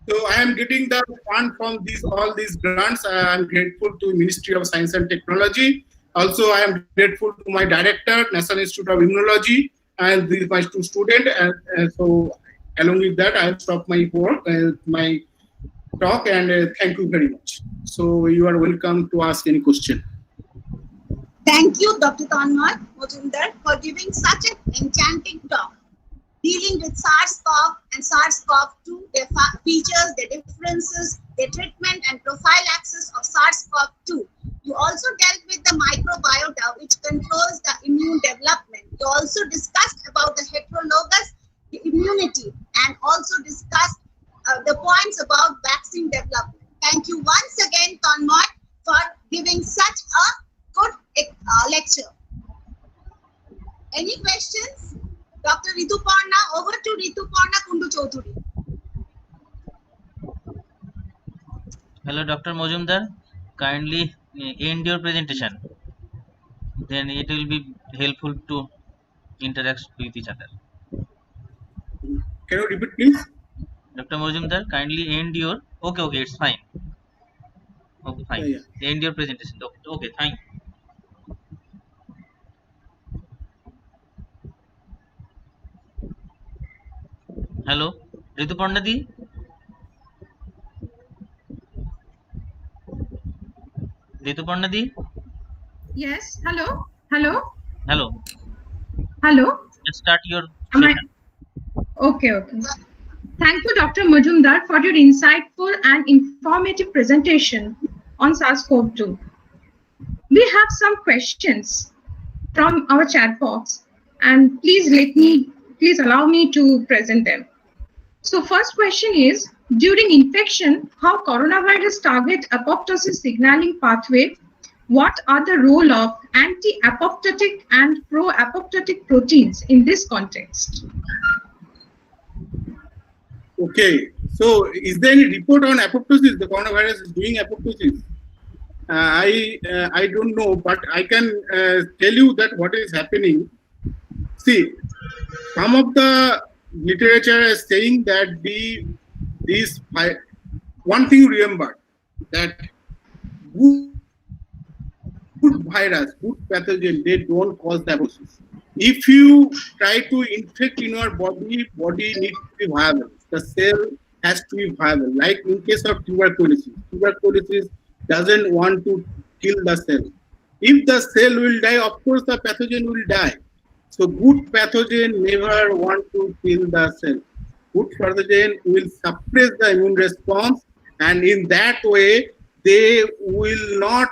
So I am getting the fund from all these grants. I am grateful to Ministry of Science and Technology. Also, I am grateful to my director, National Institute of Immunology, and my two students. And so, along with that, I have stopped my work, my talk, and thank you very much. So, you are welcome to ask any question. Thank you, Dr. Tanmay Mojumdar, for giving such an enchanting talk, dealing with SARS-CoV and SARS-CoV-2, their features, their differences, their treatment and prophylaxis of SARS-CoV-2. You also dealt with the microbiota, which controls the immune development. You also discussed about the heterologous immunity and also discussed the points about vaccine development. Thank you once again, Tanmay, for giving such a good lecture. Any questions? Dr. Rituparna, over to Rituparna Kundu Chaudhuri. Hello, Dr. Mojumdar. Kindly end your presentation. Then it will be helpful to interact with each other. Can you repeat, please? Dr. Mojumdar, kindly end your. Okay, it's fine. Okay, fine. Yeah. End your presentation. Okay, thank you. Hello, Rituparna di. Rituparna di. Yes. Hello. Just start your session. Okay. Thank you, Dr. Majumdar, for your insightful and informative presentation on SARS-CoV-2. We have some questions from our chat box, and please allow me to present them. So first question is, during infection, how coronavirus target apoptosis signaling pathway? What are the role of anti-apoptotic and pro-apoptotic proteins in this context? Okay, so is there any report on apoptosis? The coronavirus is doing apoptosis. I don't know, but I can tell you that what is happening. See, some of the literature is saying that these one thing remember that good virus, good pathogen, they don't cause the apoptosis. If you try to infect in your body, body needs to be viable. The cell has to be viable. Like in case of tuberculosis doesn't want to kill the cell. If the cell will die, of course the pathogen will die. So good pathogen never want to kill the cell. Good pathogen will suppress the immune response, and in that way they will not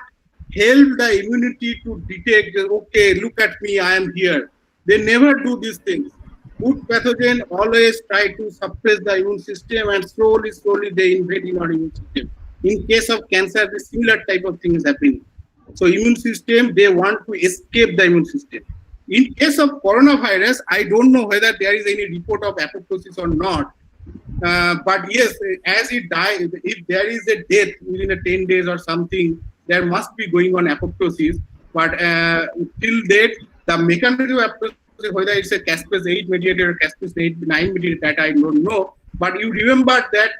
help the immunity to detect, okay, look at me, I am here. They never do these things. Good pathogen always try to suppress the immune system, and slowly they invade in our immune system. In case of cancer, the similar type of thing is happening. So immune system, they want to escape the immune system. In case of coronavirus, I don't know whether there is any report of apoptosis or not. But yes, as it dies, if there is a death within a 10 days or something, there must be going on apoptosis. But till date, the mechanism of apoptosis, whether it's a caspase 8 mediator or caspase 8, 9 mediator, that I don't know. But you remember that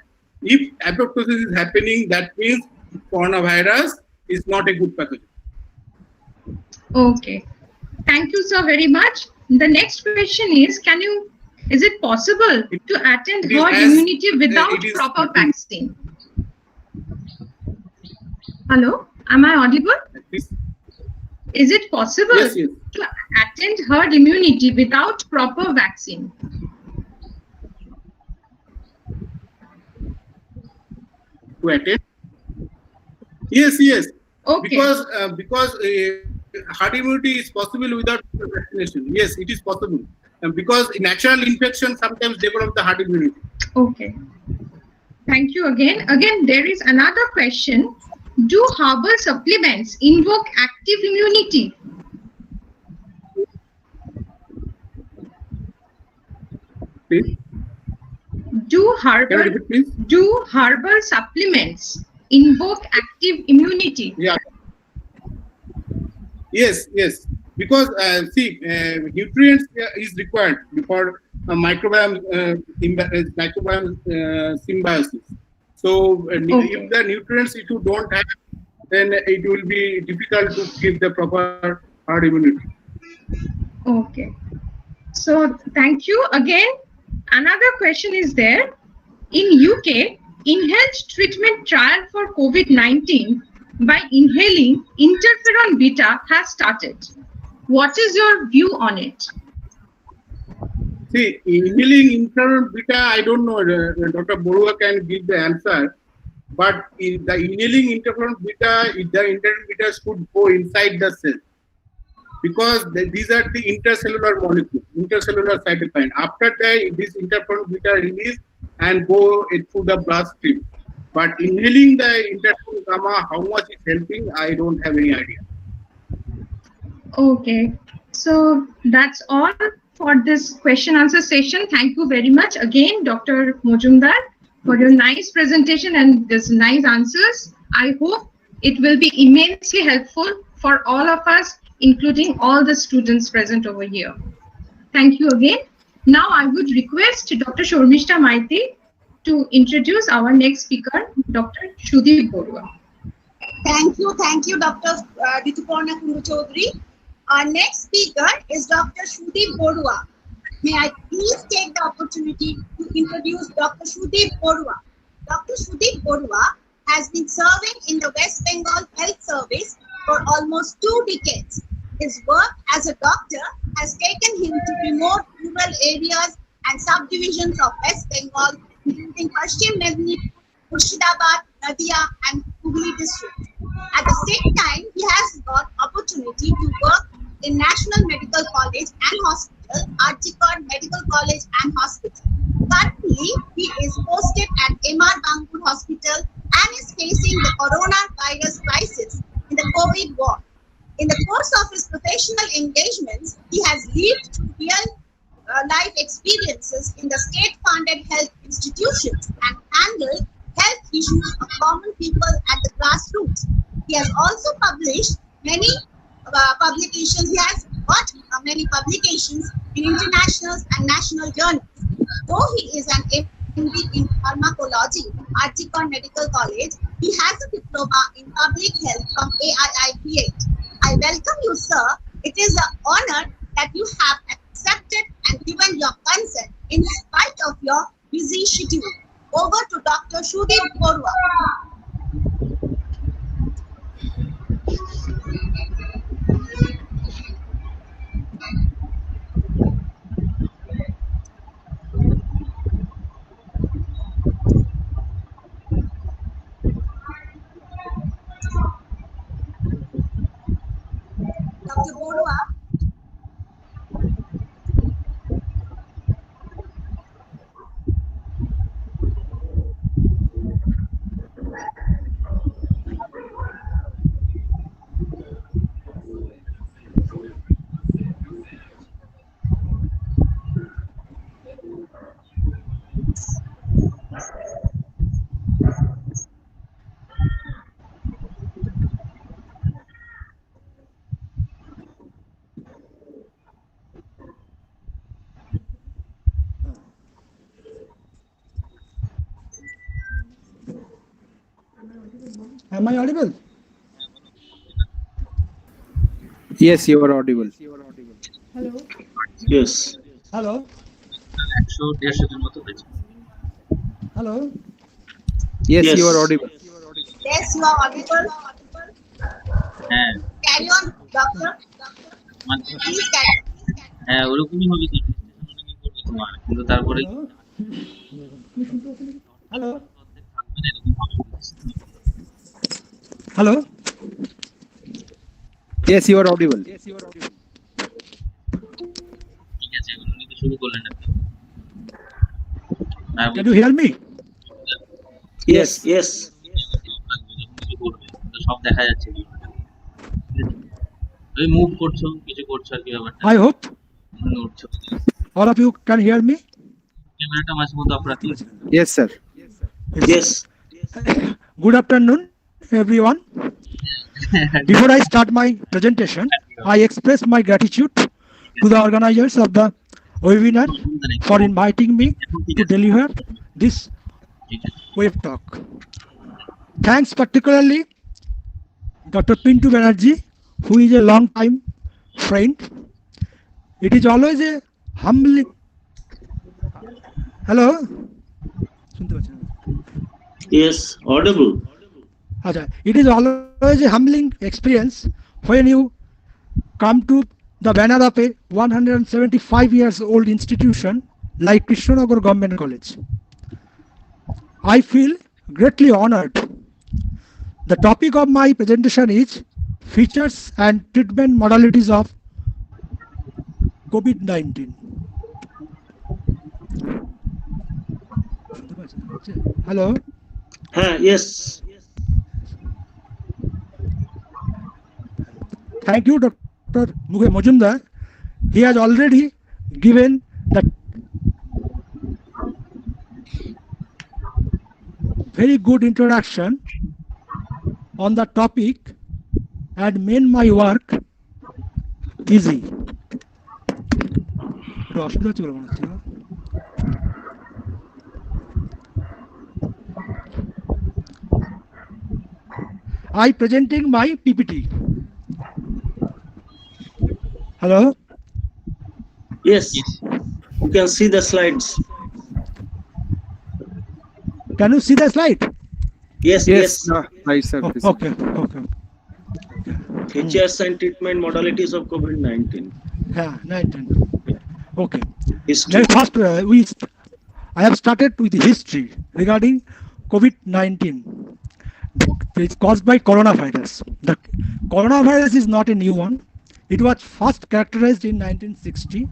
if apoptosis is happening, that means coronavirus is not a good pathogen. Okay. Thank you, sir, very much. The next question is it possible to attend herd immunity without proper vaccine? Hello, am I audible? Is it possible to attend herd immunity without proper vaccine? To attend? Yes. Okay. Because herd immunity is possible without vaccination. Yes, it is possible. Because natural infection sometimes develop the herd immunity. Okay. Thank you again. Again, there is another question. Do herbal supplements invoke active immunity? Please? Do herbal supplements invoke active immunity? Yeah. Yes. Because nutrients is required for microbiome symbiosis. So if the nutrients if you don't have, then it will be difficult to give the proper herd immunity. Okay. So thank you again. Another question is there. In UK, inhaled treatment trial for COVID-19 by inhaling interferon beta has started. What is your view on it? See, inhaling interferon beta, I don't know. Dr. Borua can give the answer. But in the inhaling interferon beta, the interferon beta should go inside the cell. Because these are the intercellular molecules, intercellular cytokine. After that, this interferon beta release and go through the bloodstream. But inhaling the interferon gamma, how much it's helping, I don't have any idea. Okay, so that's all for this question answer session. Thank you very much again, Dr. Mojumdar, for your nice presentation and these nice answers. I hope it will be immensely helpful for all of us, including all the students present over here. Thank you again. Now I would request Dr. Shormishta Maiti to introduce our next speaker, Dr. Sudip Borua. Thank you, Dr. Rituparna Kundu Chaudhary. Our next speaker is Dr. Sudip Borua. May I please take the opportunity to introduce Dr. Sudip Borua. Dr. Sudip Borua has been serving in the West Bengal Health Service for almost 2 decades. His work as a doctor has taken him to remote rural areas and subdivisions of West Bengal, including Paschim Medinipur, Murshidabad, Nadia, and Hooghly districts. At the same time, he has got opportunity to work in National Medical College and Hospital, Archicot Medical College and Hospital. Currently, he is posted at MR Bangpur Hospital and is facing the coronavirus crisis in the COVID war. In the course of his professional engagements, he has lived through real life experiences in the state-funded health institutions and handled health issues of common people at the grassroots. He has also published many publications. He has got many publications in international and national journals. Though he is an MD in pharmacology in Archicon Medical College, he has a diploma in public health from AIIPH. I welcome you, sir. It is an honor that you have accepted and given your consent in spite of your busy schedule. Over to Dr. Sudhir Borua. Dr. Borua. Am I audible? Yes, you are audible. Hello. Yes. Hello. 100-150 জন মতো হয়েছে। Hello. Yes, Yes. you are audible. Yes, you are audible. হ্যাঁ Carry on, doctor. মানে Please carry on. হ্যাঁ ওরকমই হবে তো করবে তোমার, কিন্তু তারপরে Hello. Hello. থাকবে না, এরকম হবে। Hello. Yes, you are audible. ঠিক আছে, এখন উনি তো শুরু করলেন আপনি। আর Can you hear me? Yes. Yes. কিছু করবে তো সব দেখা যাচ্ছে ভিডিওটা। তুমি মুভ করছো, কিছু করছো আর কি ব্যাপারটা I hope নড়ছো। all of you can hear me. ক্যামেরাটা মাঝে মধ্যে অপরাধ করে। Yes, sir. Yes. Good afternoon, everyone. Before I start my presentation, I express my gratitude to the organizers of the webinar for inviting me to deliver this ঠিক আছে, web talk. Thanks particularly Dr. Pintu Banerjee, who is a long time friend. It is always a humbling. Hello? শুনতে পাচ্ছি না। Yes. Audible. Acha, it is always a humbling experience when you come to the banner of a 175 years old institution like Krishnagar Government College. I feel greatly honored. The topic of my presentation is features and treatment modalities of COVID-19. Hello? Yes. Thank you, Dr. Mujumdar. He has already given the very good introduction on the topic and made my work easy. একটু অসুবিধা হচ্ছে বলে মনে হচ্ছে, না? I presenting my PPT. Hello? Yes. You can see the slides. Can you see the slide? Yes. Yes, right, sir. Oh, okay. Features and treatment modalities of COVID-19. Yeah, 19. Okay. History. Now first, I have started with the history regarding COVID-19. It's caused by coronavirus. The coronavirus is not a new one. It was first characterized in 1960,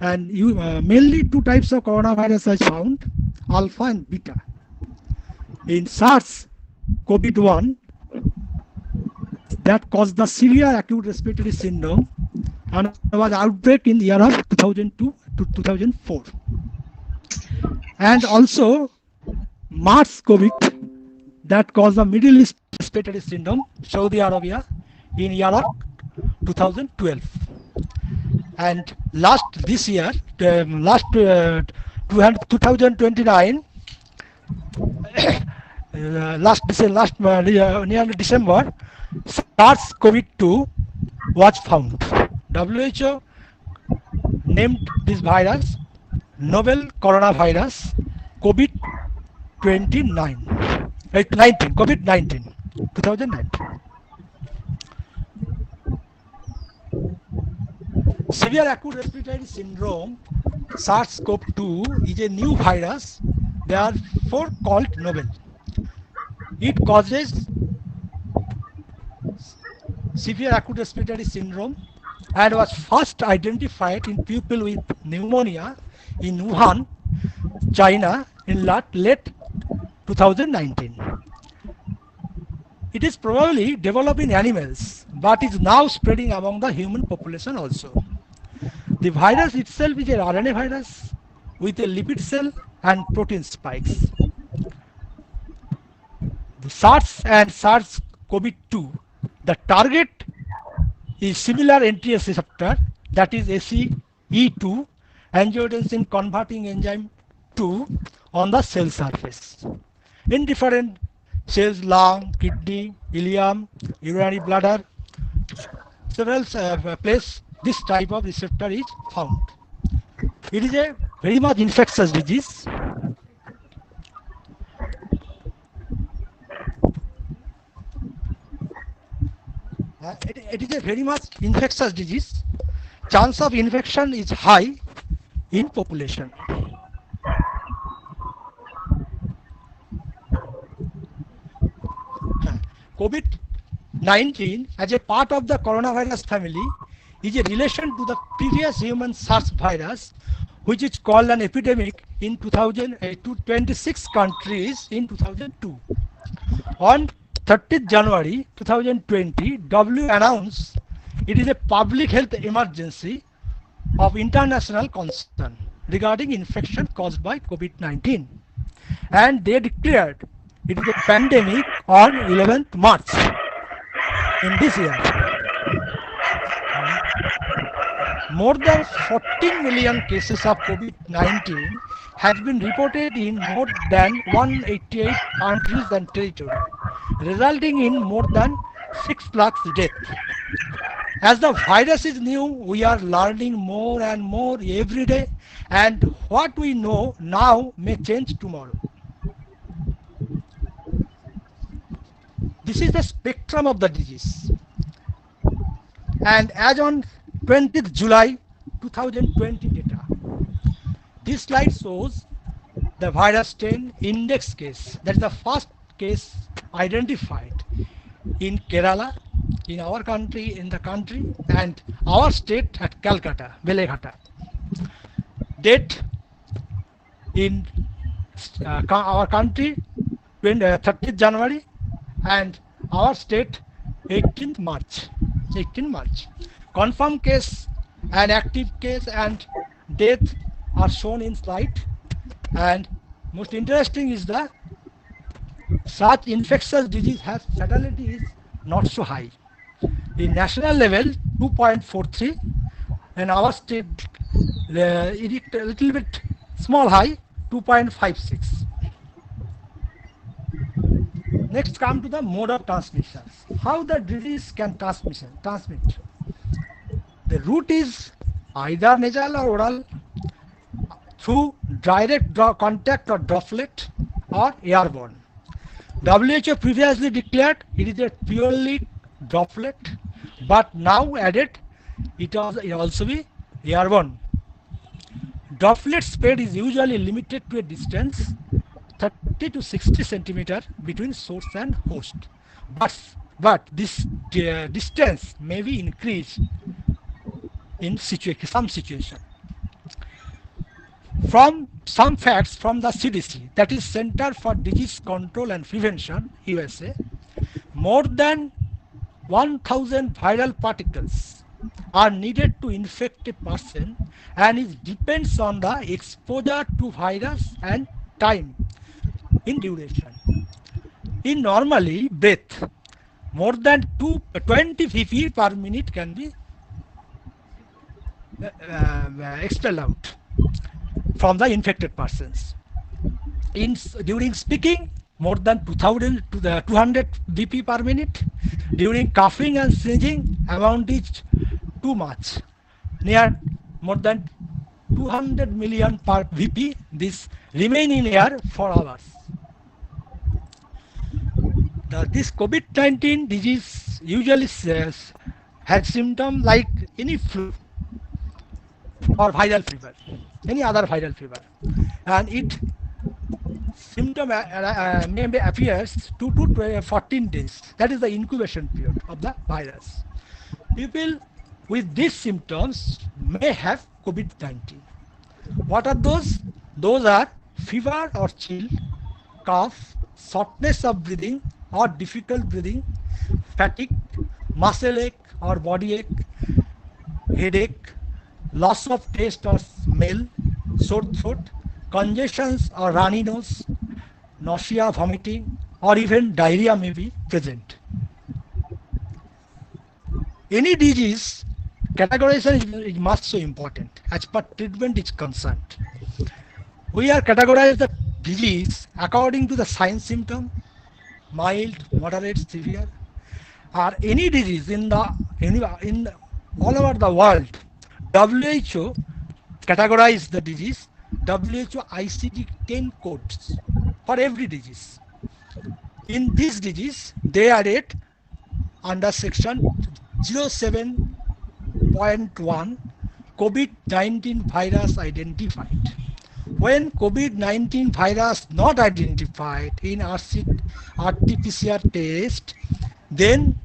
and mainly two types of coronavirus are found: alpha and beta. In SARS, COVID-1, that caused the severe acute respiratory syndrome, and was outbreak in the year of 2002 to 2004. And also MERS COVID that caused the Middle East respiratory syndrome, Saudi Arabia, in year of 2012. And last this year, last 2029, nearly December, SARS-CoV-2 was found. WHO named this virus novel coronavirus COVID-19, COVID-19, 2019. Severe acute respiratory syndrome, SARS-CoV-2, is a new virus. Therefore called novel. It causes severe acute respiratory syndrome and was first identified in people with pneumonia in Wuhan, China in late 2019. It is probably developed in animals, but is now spreading among the human population also. The virus itself is an RNA virus with a lipid cell and protein spikes. The SARS and SARS-CoV-2, the target is similar NTS receptor, that is ACE2, angiotensin converting enzyme 2, on the cell surface. In different cells, lung, kidney, ileum, urinary bladder, several places this type of receptor is found. It is a very much infectious disease. It is a very much infectious disease. Chance of infection is high in population. COVID-19 as a part of the coronavirus family is a relation to the previous human SARS virus, which is called an epidemic in 26 countries in 2002. On 30th January 2020, WHO announced it is a public health emergency of international concern regarding infection caused by COVID-19. And they declared it is a pandemic on 11th March in this year. More than 14 million cases of COVID-19 have been reported in more than 188 countries and territories, resulting in more than 6 lakhs deaths. As the virus is new, we are learning more and more every day, and what we know now may change tomorrow. This is the spectrum of the disease. And as on 20th July 2020 data, this slide shows the virus strain index case. That is the first case identified in Kerala, in our country, and our state at Calcutta, Beleghata. Date in our country 30th January, and our state 18th March. Confirmed case and active case and death are shown in slide. And most interesting is that such infectious disease has fatality is not so high. In national level 2.43, and our state it is a little bit small high 2.56. Next come to the mode of transmission. How the disease can transmit. The route is either nasal or oral, through direct contact or droplet, or airborne. WHO previously declared it is a purely droplet, but now added it also be airborne. Droplet spread is usually limited to a distance 30 to 60 centimeter between source and host, but this distance may be increased in some situation. From some facts from the CDC, that is Center for Disease Control and Prevention, USA, more than 1,000 viral particles are needed to infect a person, and it depends on the exposure to virus and time in duration. In normally breath, more than 20 pp per minute can be expelled out from the infected persons. During speaking, more than 2000 to the 200 bp per minute. During coughing and sneezing, amount is too much, near more than 200 million per vp. This remain in air for hours. This COVID-19 disease usually has symptoms like any flu or viral fever, any other viral fever, and it symptom maybe appears 2 to 14 days. That is the incubation period of the virus. People with these symptoms may have COVID-19. What are those? Those are fever or chill, cough, shortness of breathing or difficult breathing, fatigue, muscle ache or body ache, headache, loss of taste or smell, sore throat, congestions or runny nose, nausea, vomiting, or even diarrhea may be present. Any disease categorization is much so important as per treatment is concerned. We are categorized the disease according to the sign symptom, mild, moderate, severe, or any disease in all over the world. WHO categorize the disease. WHO ICD-10 codes for every disease. In this disease, they are at under section 07.1 COVID-19 virus identified. When COVID-19 virus not identified in RT-PCR test, then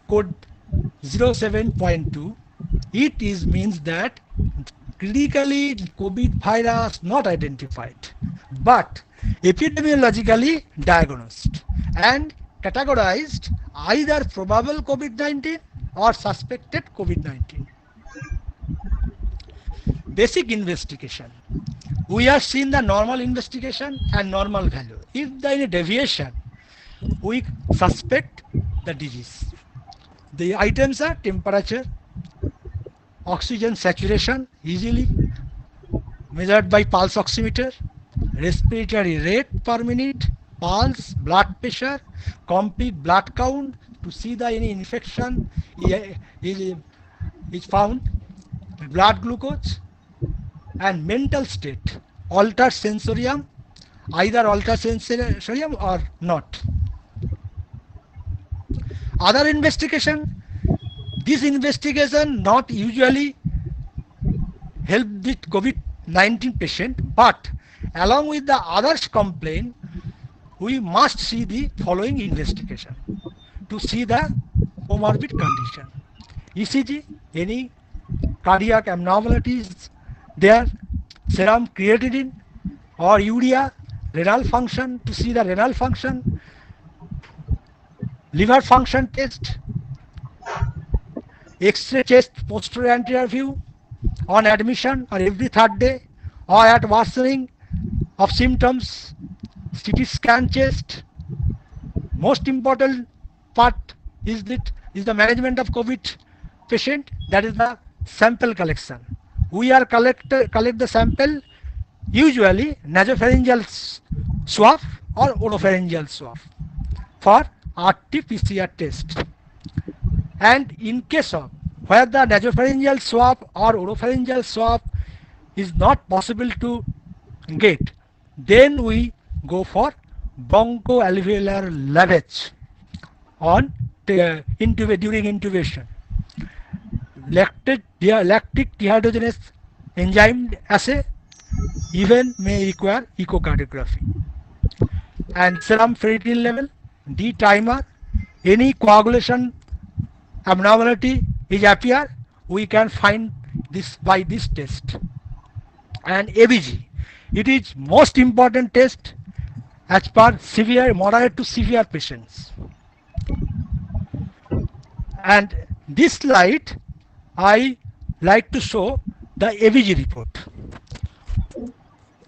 code 07.2, it is means that clinically COVID virus not identified, but epidemiologically diagnosed and categorized either probable COVID-19 or suspected COVID-19. Basic investigation. We have seen the normal investigation and normal value. If there is a deviation, we suspect the disease. The items are temperature, oxygen saturation, easily measured by pulse oximeter, respiratory rate per minute, pulse, blood pressure, complete blood count to see the any infection is found, blood glucose, and mental state, altered sensorium, either altered sensorium or not. Other investigation, this investigation not usually help the COVID-19 patient, but along with the others complaint, we must see the following investigation to see the comorbid condition. ECG, any cardiac abnormalities there, serum creatinine or urea, renal function to see the renal function, liver function test, X-ray chest posterior anterior view on admission or every third day or at worsening of symptoms, CT scan chest. Most important part is the management of COVID patient, that is the sample collection. We are collect the sample, usually nasopharyngeal swab or oropharyngeal swab for RT-PCR test. And in case of where the nasopharyngeal swab or oropharyngeal swab is not possible to get, then we go for bronchoalveolar lavage on during intubation. Lactic dehydrogenase enzyme assay even may require echocardiography. And serum ferritin level, D timer, any coagulation abnormality is appear, we can find this by this test. And ABG, it is most important test as per severe, moderate to severe patients. And this slide I like to show the AVG report.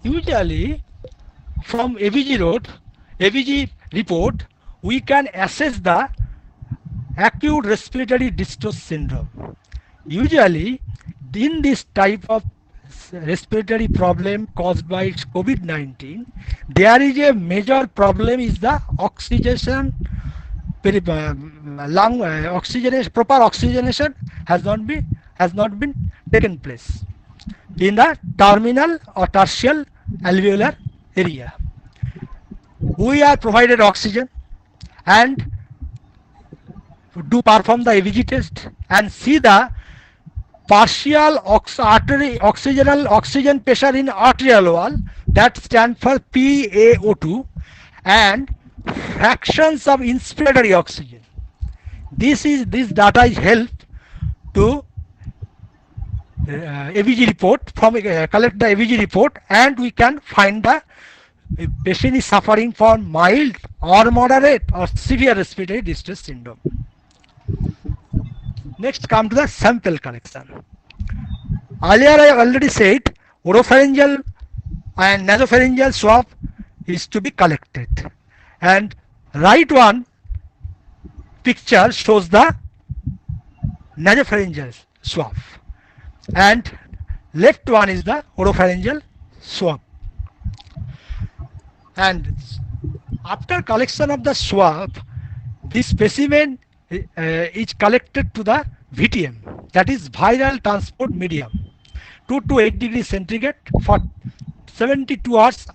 Usually from AVG report, we can assess the acute respiratory distress syndrome. Usually, in this type of respiratory problem caused by COVID-19, there is a major problem is the oxygenation, lung oxygenation, proper oxygenation has not been taken place in the terminal or tertial alveolar area. We are provided oxygen and do perform the AVG test and see the partial oxygen pressure in arterial wall, that stands for PaO2, and fractions of inspiratory oxygen. This data is helped to AVG report, from collect the AVG report, and we can find the patient is suffering from mild or moderate or severe respiratory distress syndrome. Next, come to the sample collection. Earlier I already said oropharyngeal and nasopharyngeal swab is to be collected, and right one picture shows the nasopharyngeal swab and left one is the oropharyngeal swab. And after collection of the swab, this specimen is collected to the VTM, that is viral transport medium, 2 to 8 degrees centigrade for 72 hours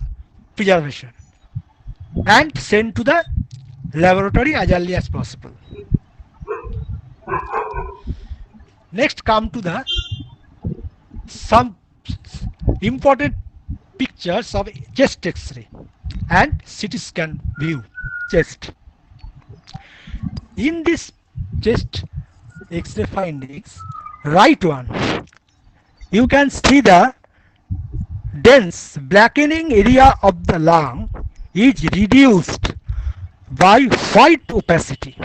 preservation, and sent to the laboratory as early as possible. Next, come to the some important pictures of chest X-ray and CT scan view chest. In this chest X-ray findings, right one, you can see the dense blackening area of the lung is reduced by white opacity.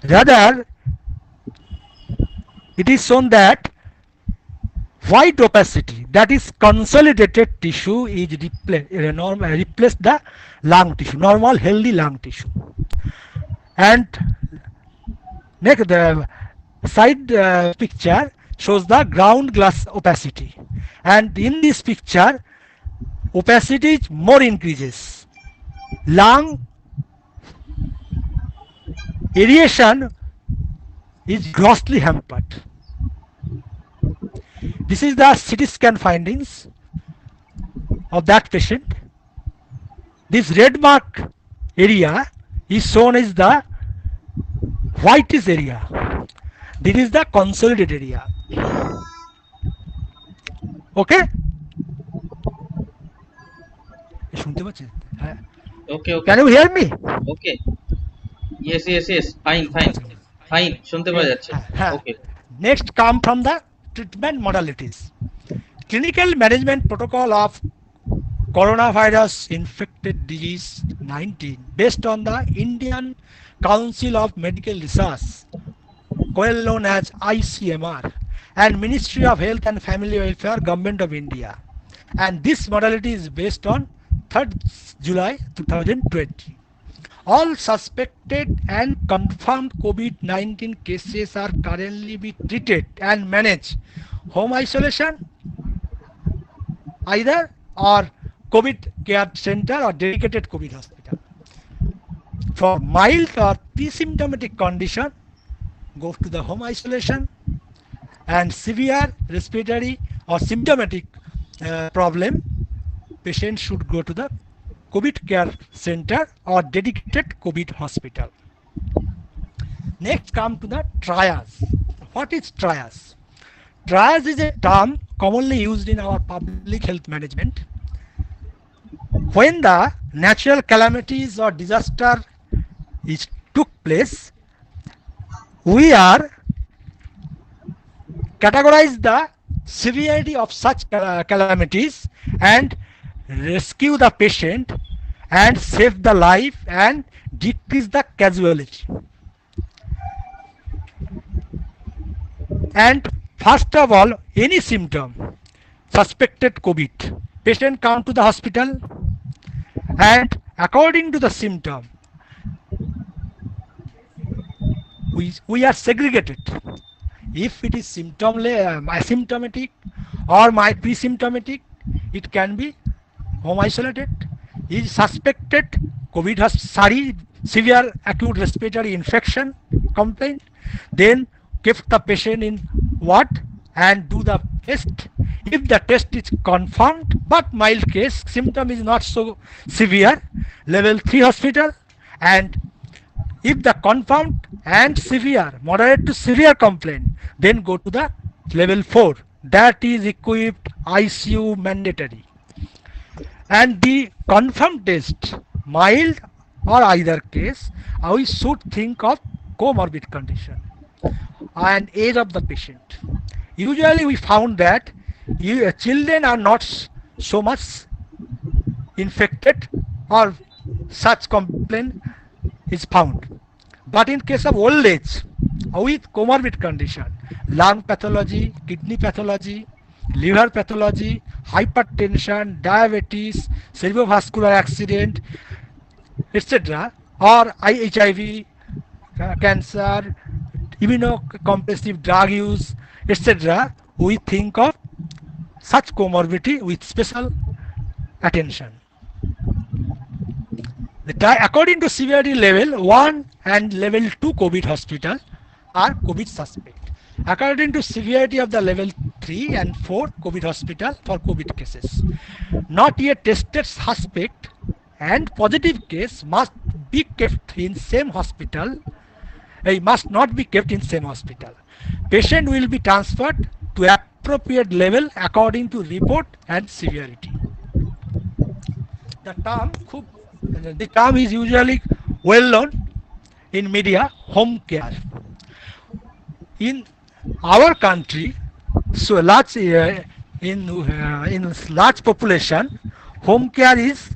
Rather, it is shown that white opacity, that is consolidated tissue, is replaced the lung tissue, normal healthy lung tissue. And next, the side picture shows the ground glass opacity, and in this picture opacity more increases. Lung aeration is grossly hampered. This is the CT scan findings of that patient. This red mark area is shown as the whitish area. This is the consolidated area. Okay? Okay. Can you hear me? Okay. Yes. Fine. শুনতে পাওয়া যাচ্ছে. Okay. Next, come from the treatment modalities. Clinical management protocol of coronavirus infected disease 19 based on the Indian Council of Medical Research, well known as ICMR, and Ministry of Health and Family Welfare, Government of India. And this modality is based on 3rd July 2020. All suspected and confirmed COVID-19 cases are currently being treated and managed home isolation either or COVID care center or dedicated COVID hospital. For mild or pre-symptomatic condition, go to the home isolation, and severe respiratory or symptomatic problem, patient should go to the COVID care center or dedicated COVID hospital. Next, come to the triage. What is triage? Triage is a term commonly used in our public health management. When the natural calamities or disaster took place, we are categorize the severity of such calamities and rescue the patient and save the life and decrease the casualty. And first of all, any symptom, suspected COVID, patient come to the hospital, and according to the symptom, we are segregated. If it is asymptomatic or my pre-symptomatic, it can be home isolated. Is suspected COVID has severe acute respiratory infection complaint, then keep the patient in ward and do the test. If the test is confirmed but mild case, symptom is not so severe, level 3 hospital. And if the confirmed and severe, moderate to severe complaint, then go to the level 4. That is equipped ICU mandatory. And the confirmed test, mild or either case, we should think of comorbid condition and age of the patient. Usually we found that children are not so much infected or such complaint is found. But in case of old age, with comorbid condition, lung pathology, kidney pathology, liver pathology, hypertension, diabetes, cerebrovascular accident, etc., or HIV, cancer, immunocompressive drug use, etc., we think of such comorbidity with special attention. According to severity level 1 and level 2 COVID hospital are COVID suspect. According to severity of the level 3 and 4 COVID hospital for COVID cases. Not yet tested suspect and positive case must be kept in same hospital. Must not be kept in same hospital. Patient will be transferred to appropriate level according to report and severity. The term is usually well known in media, home care. In our country, so large in large population, home care is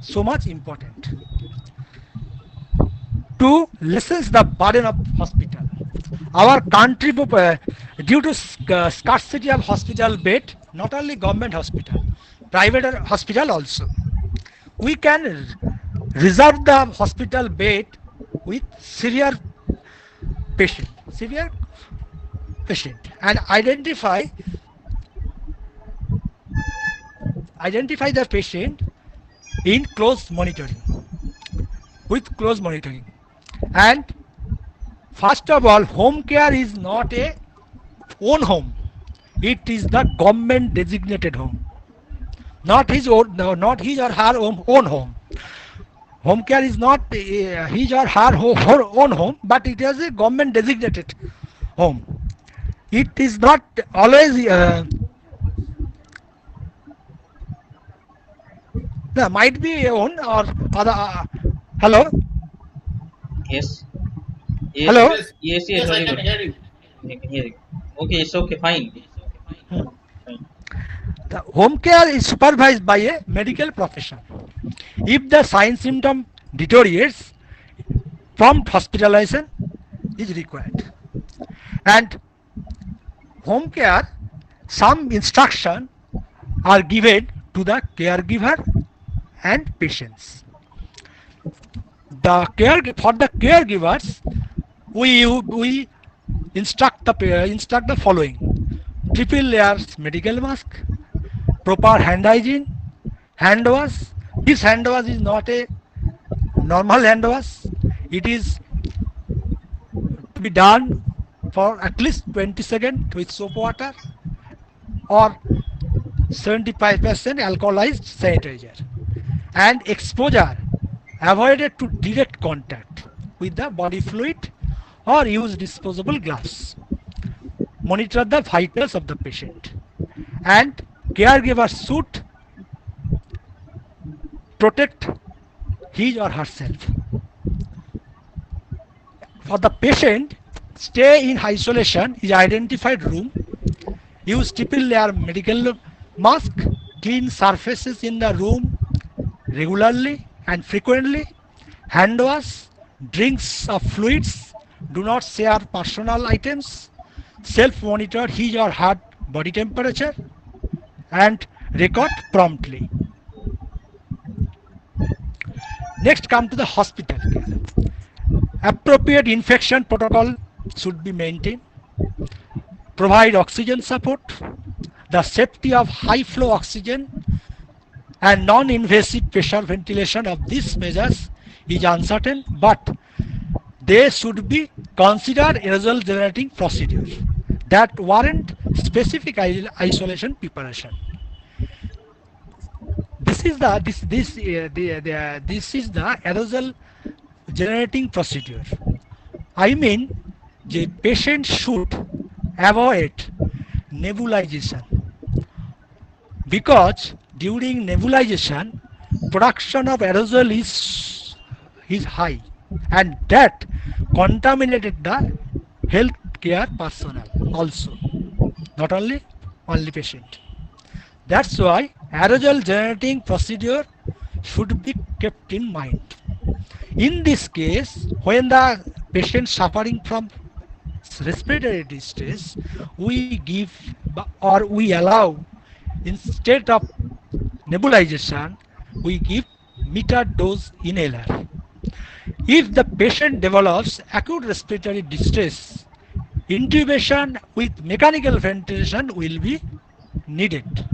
so much important to lessen the burden of hospital. Our country, due to scarcity of hospital bed, not only government hospital, private hospital also, we can reserve the hospital bed with severe patient, and identify the patient in close monitoring, with close monitoring. And first of all, home care is not a own home, it is the government designated home, not his own, no, not his or her own home. Home care is not his or her own home, but it is a government designated home. It is not always might be own or other. Hello. Yes. Yes. Hello. Yes. Yes, I Very can good. hear you. I can hear you. Okay. It's okay. Fine. Fine. The home care is supervised by a medical profession. If the sign symptom deteriorates, prompt hospitalization is required. And home care, some instruction are given to the caregiver and patients. For the caregivers, we instruct the following: triple layers medical mask, proper hand hygiene, hand wash. This hand wash is not a normal hand wash. It is to be done for at least 20 seconds with soap water or 75% alcoholized sanitizer. And exposure avoided to direct contact with the body fluid or use disposable gloves. Monitor the vitals of the patient. And caregiver should protect his or herself. For the patient, stay in isolation is identified room. Use triple layer medical mask. Clean surfaces in the room regularly and frequently. Hand wash. Drinks of fluids. Do not share personal items. self-monitor his or her body temperature and record promptly. Next, come to the hospital care. Appropriate infection protocol should be maintained. Provide oxygen support. The safety of high flow oxygen and non-invasive pressure ventilation of these measures is uncertain, but they should be considered aerosol generating procedures that warrant specific isolation preparation. This is the aerosol generating procedure. I mean, the patient should avoid nebulization because during nebulization production of aerosol is high and that contaminated the healthcare personnel also, not only patient. That's why aerosol generating procedure should be kept in mind. In this case, when the patient suffering from respiratory distress, we give or we allow, instead of nebulization, we give metered dose inhaler. If the patient develops acute respiratory distress, intubation with mechanical ventilation will be needed.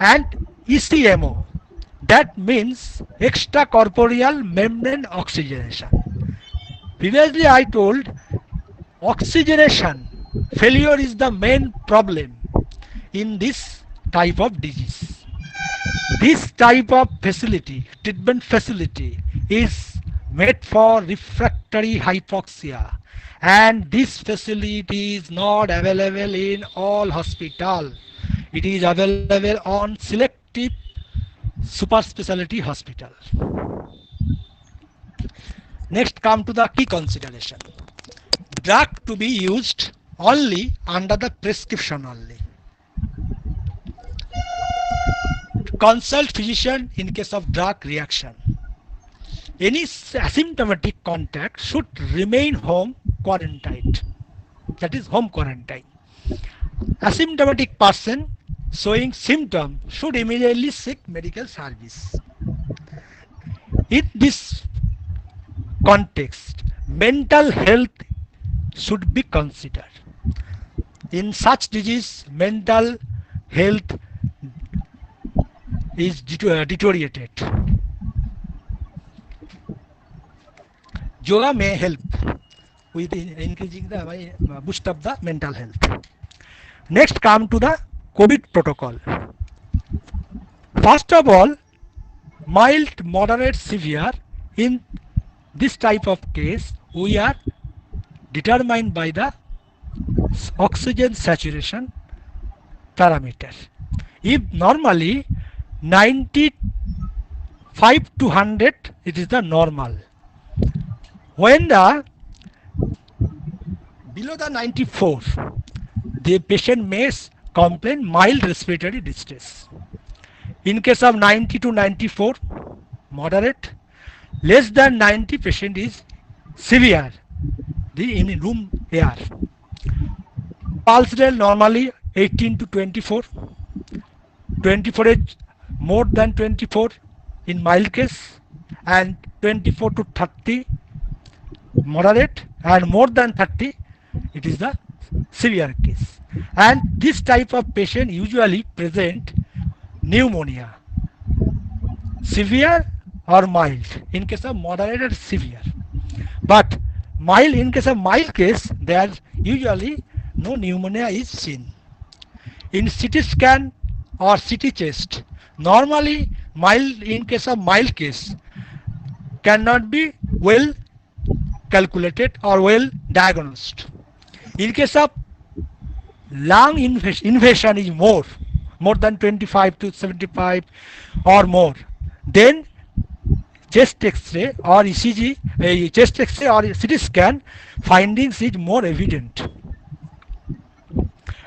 And ECMO, that means extracorporeal membrane oxygenation. Previously I told oxygenation failure is the main problem in this type of disease. This type of facility, treatment facility, is made for refractory hypoxia, and this facility is not available in all hospitals. It is available on selective super specialty hospital. Next, come to the key consideration. Drug to be used only under the prescription only. Consult physician in case of drug reaction. Any asymptomatic contact should remain home quarantined. That is home quarantine. Asymptomatic person showing symptom should immediately seek medical service. In this context, mental health should be considered. In such disease, mental health is deteriorated. Yoga may help with increasing the boost of the mental health. Next, come to the COVID protocol. First of all, mild, moderate, severe. In this type of case, we are determined by the oxygen saturation parameter. If normally 95 to 100, it is the normal. When the below the 94, the patient may complain mild respiratory distress. In case of 90 to 94, moderate. Less than 90, patient is severe, the in room air. Pulse rate normally 18 to 24. 24 is more than 24 in mild case, and 24 to 30 moderate, and more than 30 it is the severe case. And this type of patient usually present pneumonia, severe or mild. In case of moderate or severe, but mild, in case of mild case, there usually no pneumonia is seen. In CT scan or CT chest, normally mild, in case of mild case, cannot be well calculated or well diagnosed. In case of lung invasion is more than 25 to 75 or more, then chest X-ray or ECG, chest X-ray or CT scan findings is more evident,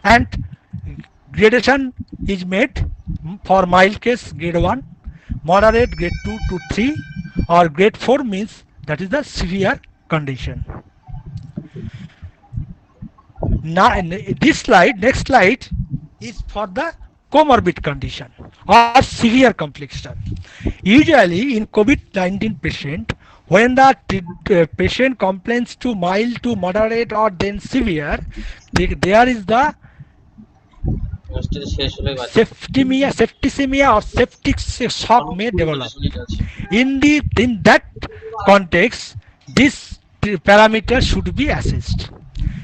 and gradation is made for mild case grade 1, moderate grade 2 to 3, or grade 4 means that is the severe condition. Now, this slide, next slide, is for the comorbid condition or severe complication. Usually, in COVID-19 patient, when the patient complains to mild to moderate or then severe, there is the septicemia or septic shock may develop. In that context, this parameter should be assessed.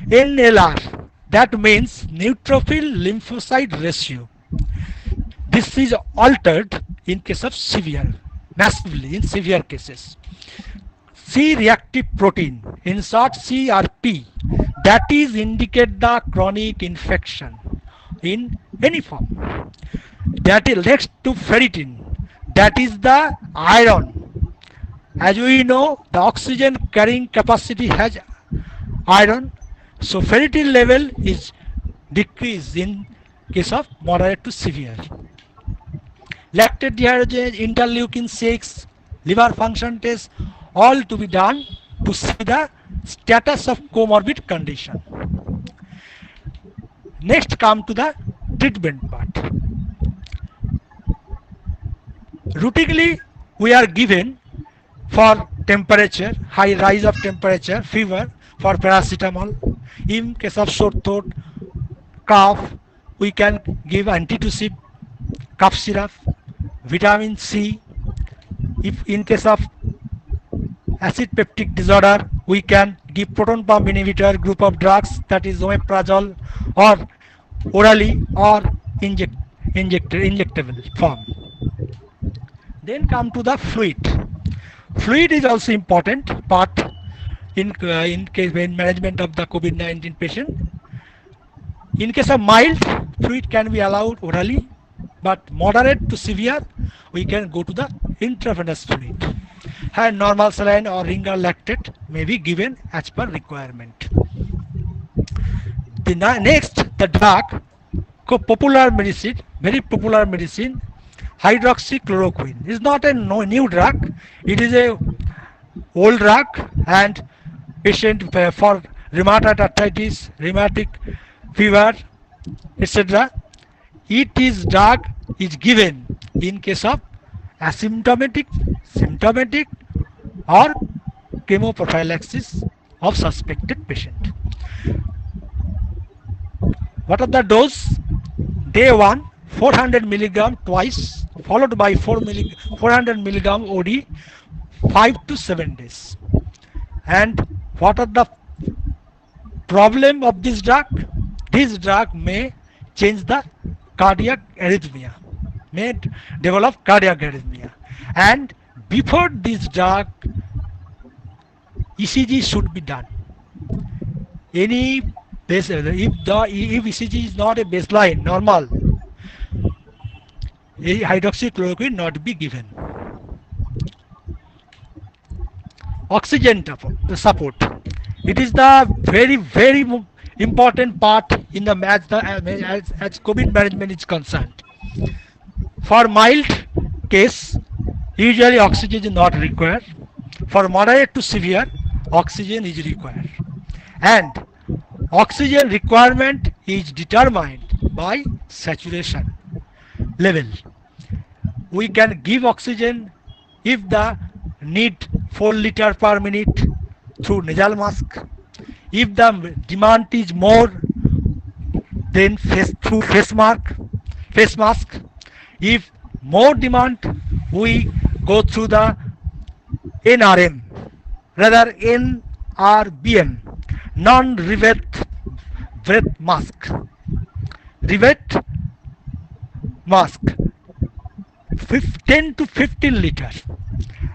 NLR, that means neutrophil lymphocyte ratio. This is altered in case of severe, massively in severe cases. C reactive protein, in short CRP, that is indicate the chronic infection in any form. That is next to ferritin, that is the iron. As we know, the oxygen carrying capacity has iron, so ferritin level is decreased in case of moderate to severe. Lactate dehydrogenase, interleukin 6, liver function test, all to be done to see the status of comorbid condition. Next come to the treatment part. Routinely we are given for temperature, high rise of temperature, fever, for paracetamol. In case of sore throat, cough, we can give antitussive, cough syrup, vitamin C. If in case of acid peptic disorder, we can give proton pump inhibitor group of drugs, that is omeprazole, or orally or injectable form. Then come to the fluid. Fluid is also important part in case when management of the COVID-19 patient. In case of mild, fluid can be allowed orally, but moderate to severe, we can go to the intravenous fluid. And normal saline or ringer lactate may be given as per requirement. The next, the drug, popular medicine, very popular medicine, hydroxychloroquine is not a new drug. It is a old drug, and patient for rheumatoid arthritis, rheumatic fever, etc. It is drug is given in case of asymptomatic, symptomatic, or chemoprophylaxis of suspected patient. What are the dose? Day 1, 400 milligram twice, followed by 400 milligram OD, 5 to 7 days. And what are the problem of this drug? This drug may change the cardiac arrhythmia, may develop cardiac arrhythmia. And before this drug, ECG should be done. If ECG is not a baseline, normal, hydroxychloroquine not be given. Oxygen support. It is the very important part in the as COVID management is concerned. For mild case, usually oxygen is not required. For moderate to severe, oxygen is required. And oxygen requirement is determined by saturation level. We can give oxygen if the need 4 liter per minute through nasal mask. If the demand is more, then through face mask. If more demand, we go through the NRM, rather NRBM, non-rebate breath mask. Rebate mask, 10 to 15 liters.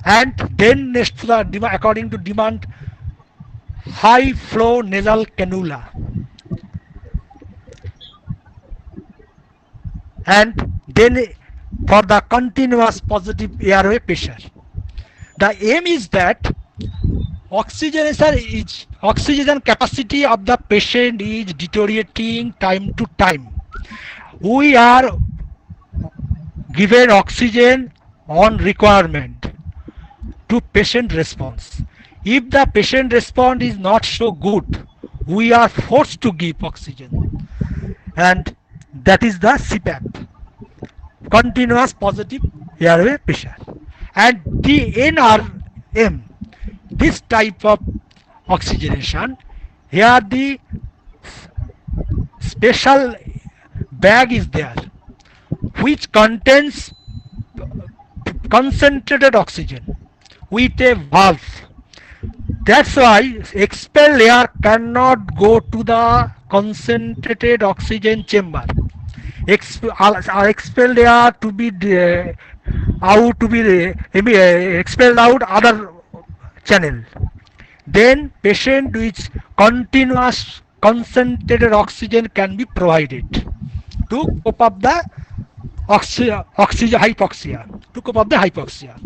And then next to the according to demand, high flow nasal cannula. And then for the continuous positive airway pressure. The aim is that oxygen capacity of the patient is deteriorating time to time. We are given oxygen on requirement to patient response. If the patient response is not so good, we are forced to give oxygen, and that is the CPAP, continuous positive airway pressure. And the NRM, this type of oxygenation, here the special bag is there which contains concentrated oxygen with a valve. That's why expelled air cannot go to the concentrated oxygen chamber. Expelled air to be out to be expelled out other channel. Then patient with continuous concentrated oxygen can be provided to cope up the oxygen hypoxia, to cope up the hypoxia.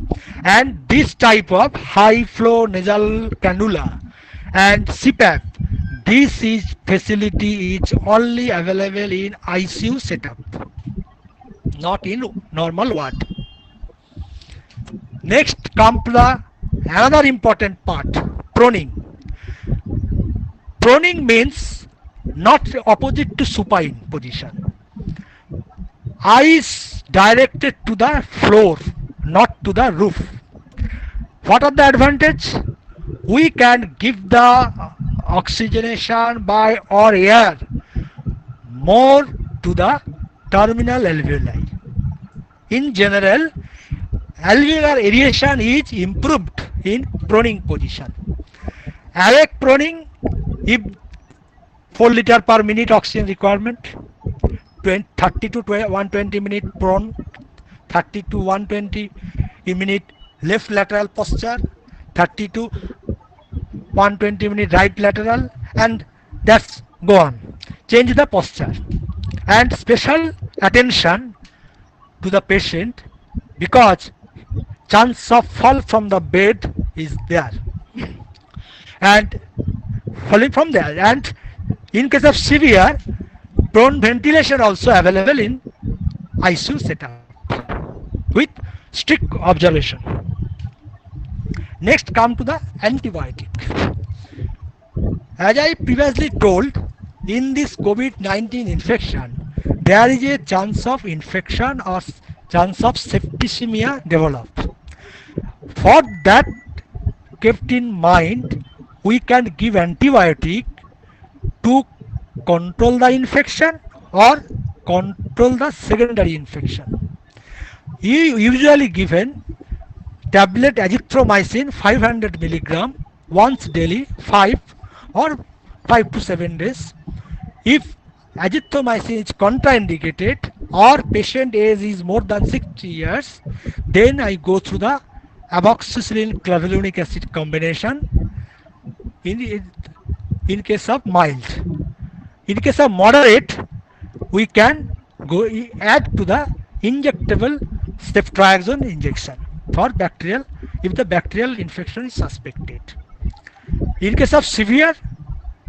And this type of high flow nasal cannula and CPAP, this is facility is only available in ICU setup, not in normal ward. Next comes the another important part, proning. Proning means not opposite to supine position. Eyes directed to the floor, not to the roof. What are the advantage? We can give the oxygenation by or air more to the terminal alveoli. In general, alveolar aeration is improved in proning position. Awake proning, if 4 liter per minute oxygen requirement, 30 to 120 minute prone, 30 to 120 minute left lateral posture, 30 to 120 minute right lateral, and that's go on. Change the posture and special attention to the patient because chance of fall from the bed is there and falling from there. And in case of severe, prone ventilation also available in ICU setup with strict observation. Next come to the antibiotic. As I previously told, in this COVID-19 infection, there is a chance of infection or chance of septicemia developed. For that kept in mind, we can give antibiotic to control the infection or control the secondary infection. Usually given tablet azithromycin 500 milligram once daily 5 or 5 to 7 days. If azithromycin is contraindicated or patient age is more than 60 years, then I go through the amoxicillin clavulanic acid combination in case of mild. In case of moderate, we can go add to the injectable ceftriaxone injection for bacterial if the bacterial infection is suspected. In case of severe,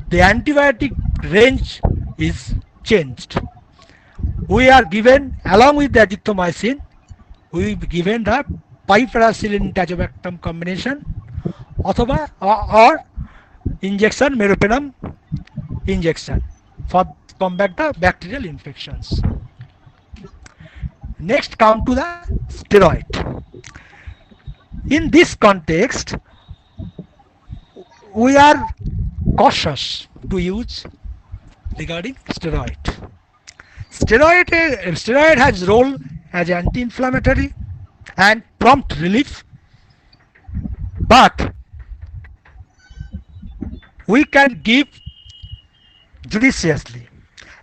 the antibiotic range is changed. We are given along with the azithromycin, we given the piperacillin tazobactam combination or injection meropenem injection for combat the bacterial infections. Next come to the steroid. In this context, we are cautious to use regarding steroid. Steroid has role as anti-inflammatory and prompt relief, but we can give judiciously.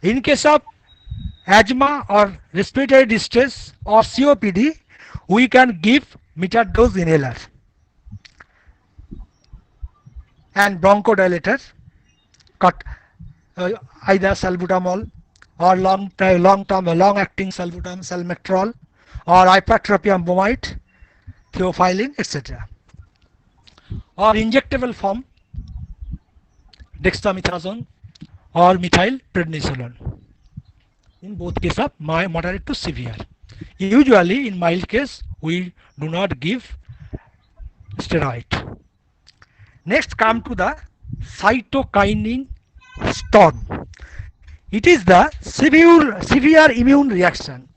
In case of asthma or respiratory distress or COPD, we can give metered dose inhaler and bronchodilator, either salbutamol or long-acting salbutamol, salmeterol, or ipratropium bromide, theophylline, etc. Or injectable form, dexamethasone or methyl prednisolone. In both cases of moderate to severe. Usually in mild case, we do not give steroid. Next come to the cytokinin storm. It is the severe immune reaction.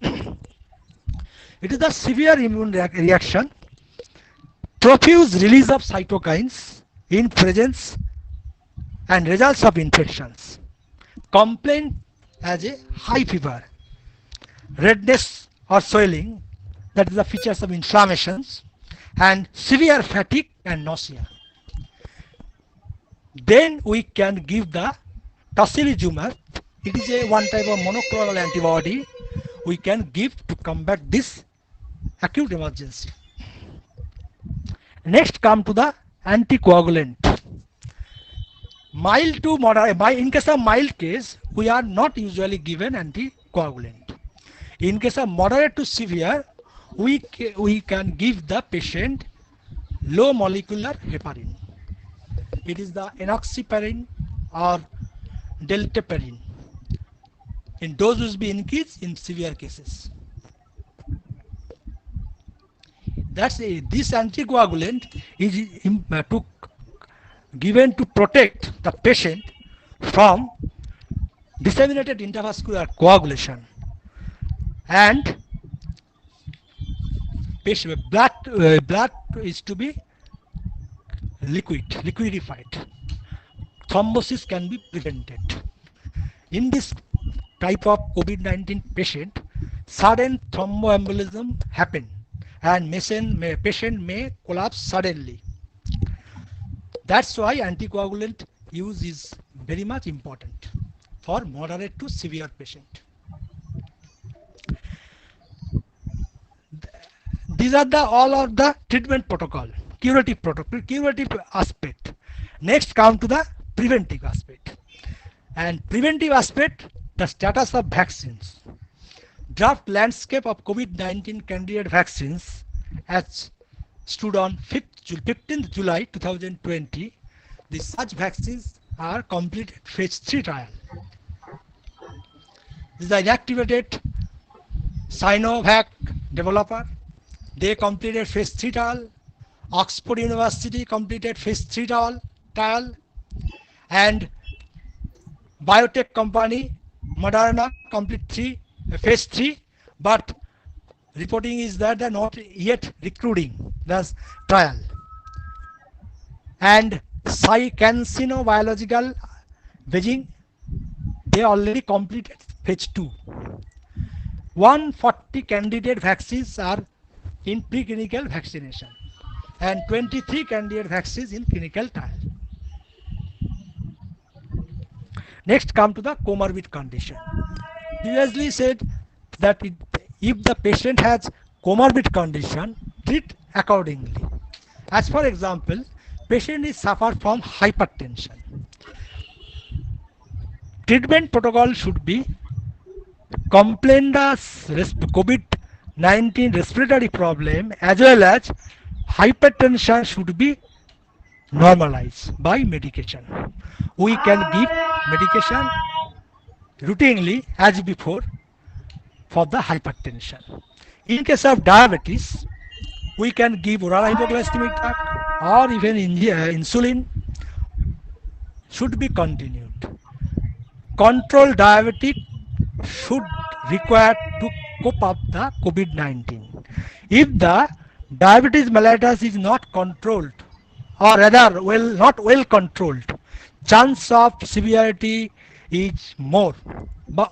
It is the severe immune reaction, profuse release of cytokines in presence and results of infections. Complaint as a high fever, redness or swelling, that is the features of inflammations, and severe fatigue and nausea. Then we can give the tocilizumab. It is a one type of monoclonal antibody we can give to combat this acute emergency. Next come to the anticoagulant. Mild to moderate, in case of mild case, we are not usually given anticoagulant. In case of moderate to severe, we can give the patient low molecular heparin. It is the enoxaparin or deltaparin. In dose will be increased in severe cases. This anticoagulant is given to protect the patient from disseminated intravascular coagulation, and blood is to be liquefied. Thrombosis can be prevented. In this type of COVID-19 patient, sudden thromboembolism happen and patient may collapse suddenly. That's why anticoagulant use is very much important for moderate to severe patient. These are all of the treatment protocol, curative aspect. Next come to the preventive aspect. And preventive aspect, the status of vaccines. Draft landscape of COVID-19 candidate vaccines as stood on 15th July 2020. Such vaccines are completed phase 3 trial. This is the inactivated Sinovac developer. They completed phase 3 trial. Oxford University completed phase 3 trial. And biotech company Moderna complete phase 3, but reporting is that they are not yet recruiting the trial. And CanSino Biological Beijing, they already completed phase 2. 140 candidate vaccines are in preclinical vaccination and 23 candidate vaccines in clinical trial. Next come to the comorbid condition. Previously said that if the patient has comorbid condition, treat accordingly. As for example, patient is suffer from hypertension. Treatment protocol should be complainant's COVID-19 respiratory problem as well as hypertension should be normalized by medication. We can give medication routinely as before for the hypertension. In case of diabetes, we can give oral hypoglycemic drug or even insulin should be continued. Controlled diabetic should require to cope up the COVID-19. If the diabetes mellitus is not controlled, or rather not well controlled, chance of severity is more,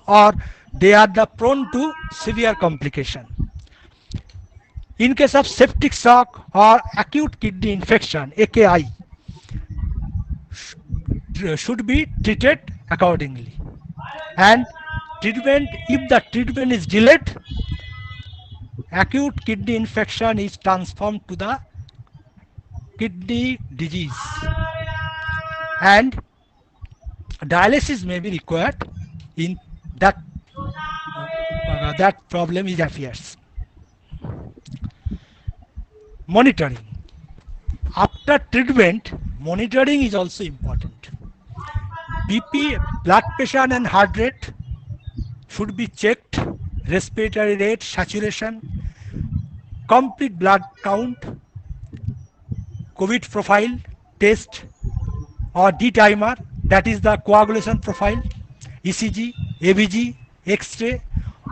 or they are prone to severe complication. In case of septic shock or acute kidney infection, AKI, should be treated accordingly. And treatment, if the treatment is delayed, acute kidney infection is transformed to the kidney disease and dialysis may be required in that problem is appears. Monitoring. After treatment, monitoring is also important. BP, blood pressure and heart rate should be checked, respiratory rate, saturation, complete blood count, COVID profile test or D-dimer that is the coagulation profile, ECG, ABG, X-ray,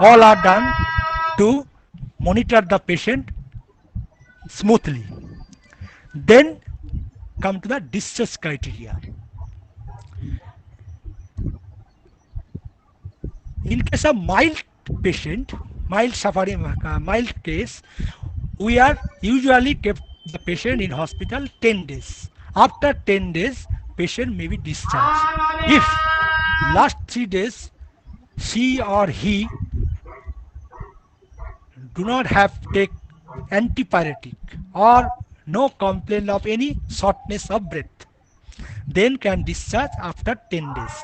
all are done to monitor the patient smoothly. Then come to the discharge criteria. In case of mild patient, mild suffering, mild case, we are usually kept the patient in hospital 10 days. After 10 days, patient may be discharged. If last 3 days she or he do not have take antipyretic or no complaint of any shortness of breath, then can discharge after 10 days.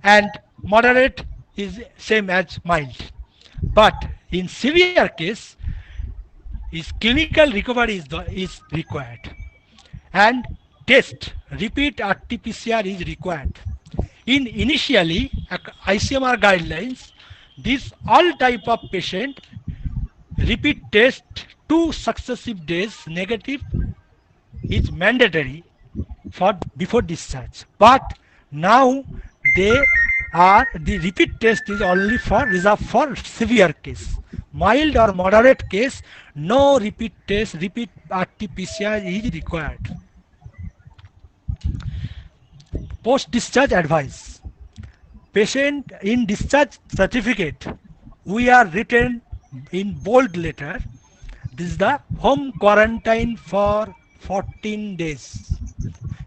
And moderate is same as mild. But in severe case, is clinical recovery is required, and test repeat RT-PCR is required. In initially ICMR guidelines, this all type of patient repeat test 2 successive days negative is mandatory for before discharge. But now the repeat test is only for reserved for severe case. Mild or moderate case, no repeat test, repeat RT-PCR is required. Post-discharge advice. Patient in discharge certificate, we are written in bold letter, this is the home quarantine for 14 days.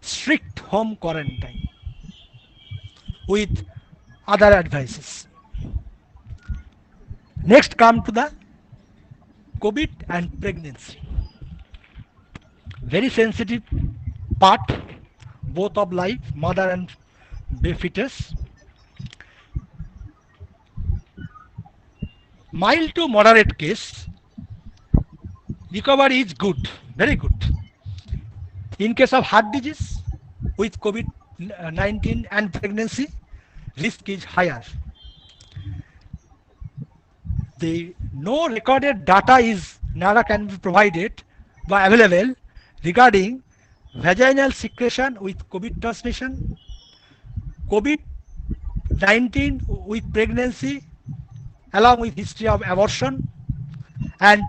Strict home quarantine with other advices. Next come to the COVID and pregnancy. Very sensitive part, both of life, mother and fetus. Mild to moderate case, recovery is good, very good. In case of heart disease with COVID-19 and pregnancy, risk is higher. The no recorded data is never can be provided by available regarding vaginal secretion with COVID transmission, COVID-19 with pregnancy along with history of abortion, and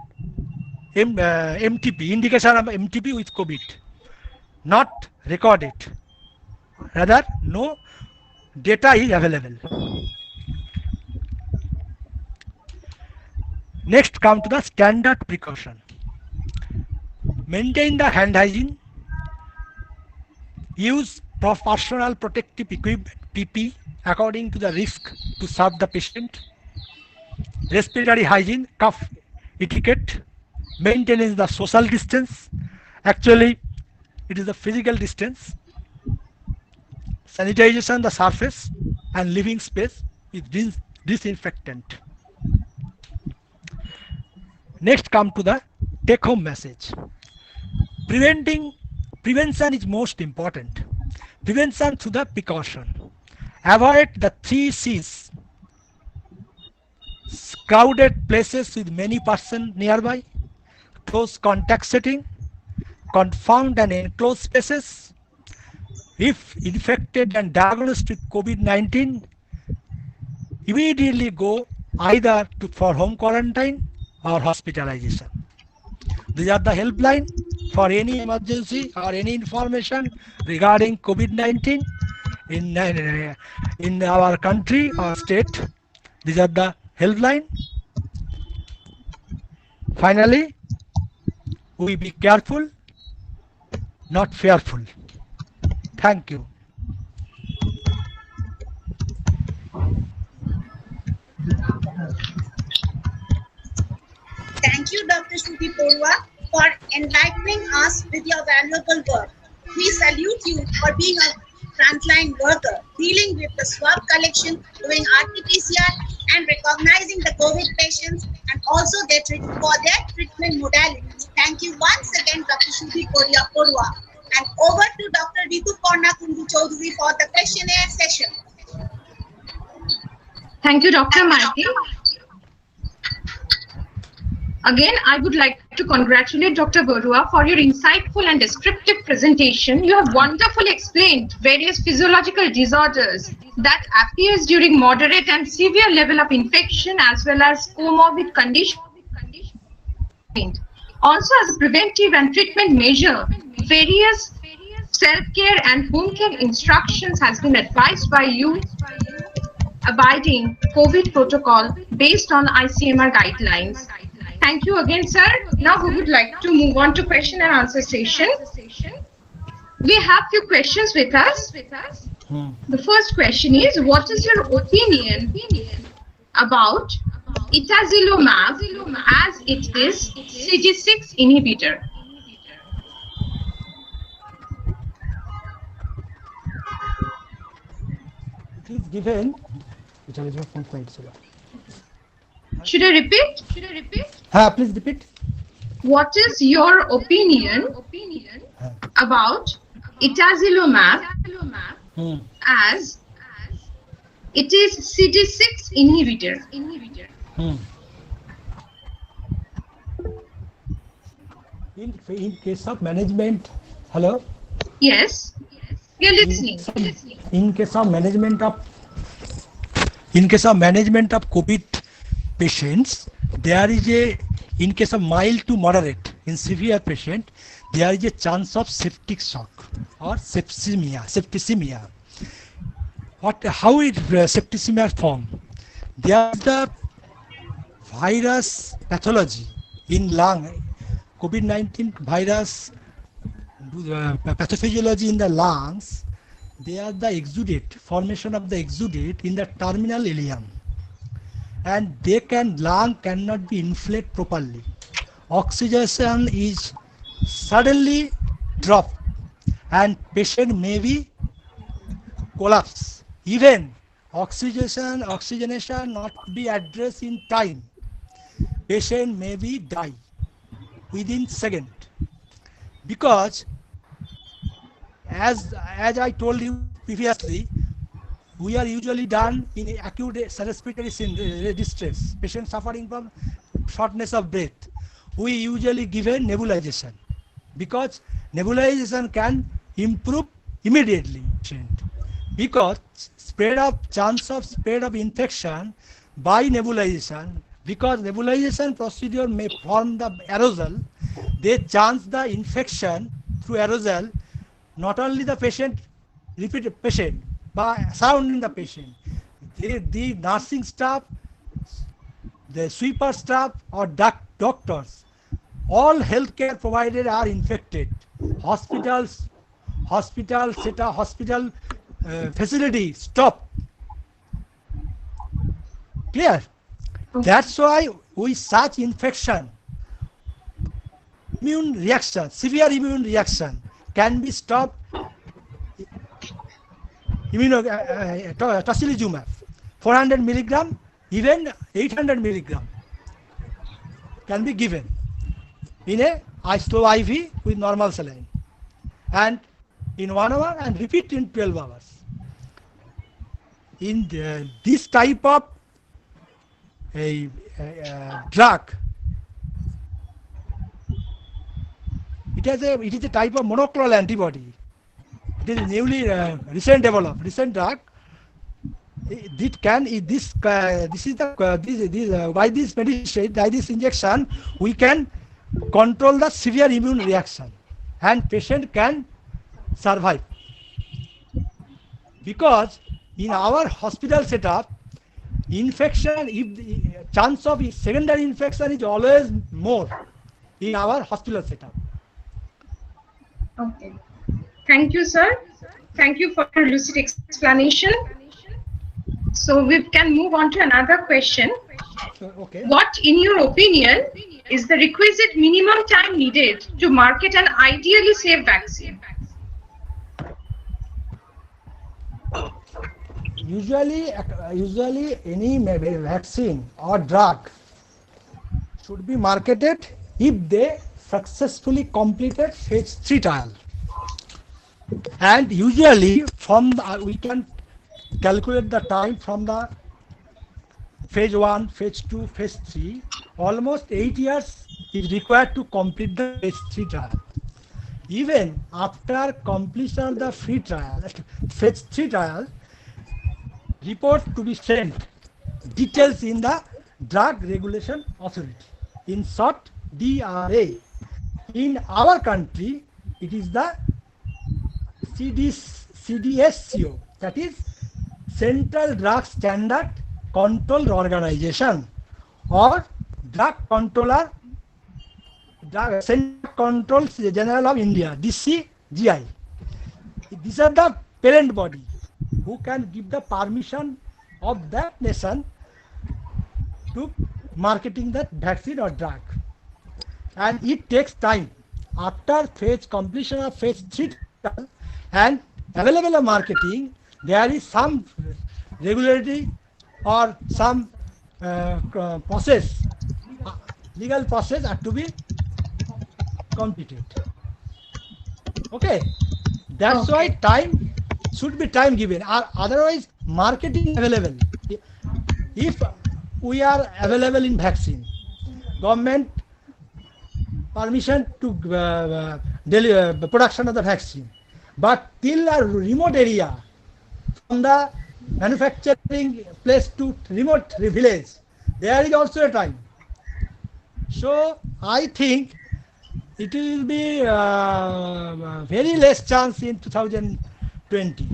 MTP, indication of MTP with COVID, not recorded. Rather, no data is available. Next come to the standard precaution. Maintain the hand hygiene, use personal protective equipment PP according to the risk to serve the patient, respiratory hygiene, cough etiquette, maintenance the social distance. Actually, it is the physical distance, sanitization the surface and living space with disinfectant. Next come to the take home message. Prevention is most important. Prevention through the precaution. Avoid the 3 C's. Crowded places with many persons nearby, close contact setting, confined and enclosed spaces. If infected and diagnosed with COVID-19, immediately go either for home quarantine or hospitalization. These are the helpline for any emergency or any information regarding COVID-19 in our country or state. These are the helpline. Finally, we be careful, not fearful. Thank you. Thank you, Dr. Shruti Porua, for enlightening us with your valuable work. We salute you for being a frontline worker, dealing with the swab collection, doing RT-PCR, and recognizing the COVID patients and also for their treatment modalities. Thank you once again, Dr. Shruti Porua. And over to Dr. Ritu Porna Kundu Chaudhary for the questionnaire session. Thank you, Dr. Martin. Again, I would like to congratulate Dr. Barua for your insightful and descriptive presentation. You have wonderfully explained various physiological disorders that appears during moderate and severe level of infection as well as comorbid conditions. Also, as a preventive and treatment measure, various self-care and home care instructions has been advised by you abiding COVID protocol based on ICMR guidelines. Thank you again, sir. Now we would like to move on to question and answer session. We have few questions with us. The first question is, what is your opinion about itazilumab as it is CD6 inhibitor? It is given. Should I repeat? Please repeat. What is your opinion about itazilumab as it is CD6 inhibitor? In case of management, hello. Yes, we are listening. In case of management of COVID patients, there is a, in case of mild to moderate, in severe patient, there is a chance of septic shock or septicemia. How it septicemia form? There is the virus pathology in lung, COVID-19 virus pathophysiology in the lungs. They are the exudate, formation of the exudate in the terminal ileum, and lung cannot be inflated properly. Oxygenation is suddenly dropped and patient may be collapse. Even oxygenation not be addressed in time, patient may be die within second. Because as I told you previously, we are usually done in acute respiratory distress, patient suffering from shortness of breath. We usually give a nebulization because nebulization can improve immediately patient, because chance of spread of infection by nebulization, because nebulization procedure may form the aerosol, they chance the infection through aerosol, not only the patient, but surrounding the patient. The nursing staff, the sweeper staff or doctors, all healthcare providers are infected. Hospital facility stop. Clear? That's why we such infection, immune reaction, severe immune reaction can be stopped. Tocilizumab 400 milligram, even 800 milligram can be given in a slow IV with normal saline, and in 1 hour and repeat in 12 hours. In this type of drug, it is a type of monoclonal antibody. It is newly recent drug. By this medicine, by this injection, we can control the severe immune reaction, and patient can survive. Because in our hospital setup, infection, if chance of secondary infection is always more in our hospital setup. Okay. Thank you, sir. Thank you for your lucid explanation. So we can move on to another question. Okay. What, in your opinion, is the requisite minimum time needed to market an ideally safe vaccine? Usually any vaccine or drug should be marketed if they successfully completed phase 3 trial. And usually we can calculate the time from the phase 1, phase 2, phase 3. almost 8 years is required to complete the phase 3 trial. Even after completion of the phase 3 trial, report to be sent, details in the Drug Regulation Authority. In short, DRA. In our country, it is the CDSCO, that is Central Drug Standard Control Organization, or Drug Controller, Central Controls General of India, DCGI. These are the parent body who can give the permission of that nation to marketing that vaccine or drug. And it takes time. After completion of phase 3 trial and available of marketing, there is some regulatory or some process, legal process are to be completed. Okay, that's why time should be time given. Otherwise, marketing available. If we are available in vaccine, government permission to production of the vaccine, but till a remote area, from the manufacturing place to remote village, there is also a time. So I think it will be very less chance in 2020.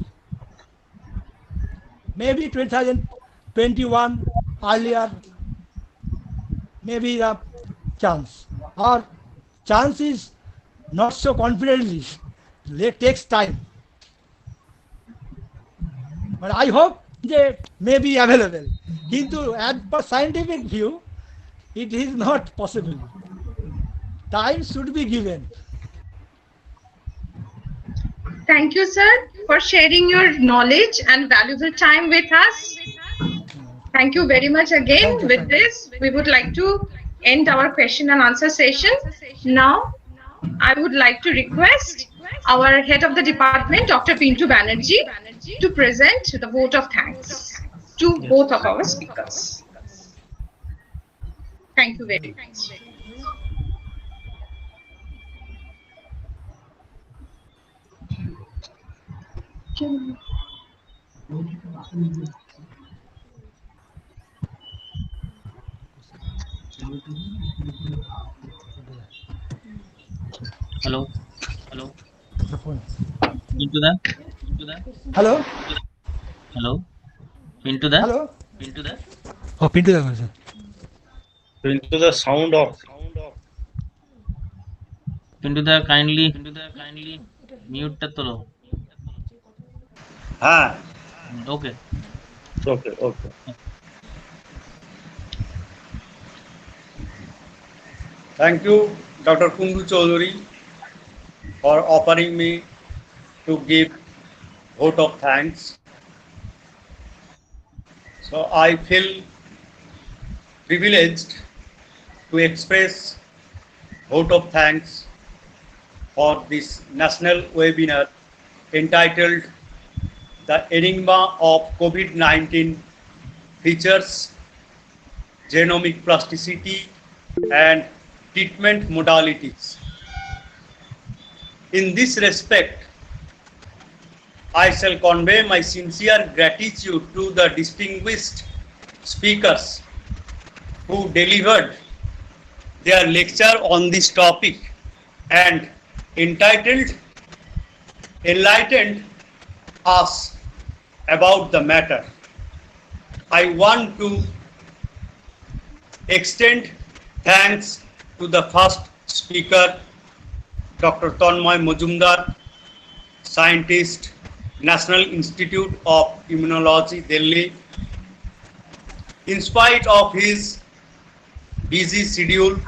Maybe 2021 earlier, maybe the chance. Or chance is not so confidently. It takes time. But I hope they may be available. Kintu, as per scientific view, it is not possible. Time should be given. Thank you, sir, for sharing your knowledge and valuable time with us. Thank you very much again. With this, we would like to end our question and answer session. Now, I would like to request our head of the department, Dr. Pintu Banerjee, to present the vote of thanks to both of our speakers. Thank you very much. Hello. Into the. Hello? Hello. Into the. Hello? Into the. Oh, Pintu da sir. Into the sound of. Into the kindly. Mute tolo. Okay. Okay. Thank you, Dr. Kundu Chaudhary, for offering me to give vote of thanks. So I feel privileged to express vote of thanks for this national webinar entitled The Enigma of COVID-19 Features, Genomic Plasticity and Treatment Modalities. In this respect, I shall convey my sincere gratitude to the distinguished speakers who delivered their lecture on this topic and enlightened us about the matter. I want to extend thanks to the first speaker, Dr. Tanmay Majumdar, scientist, National Institute of Immunology, Delhi. In spite of his busy schedule,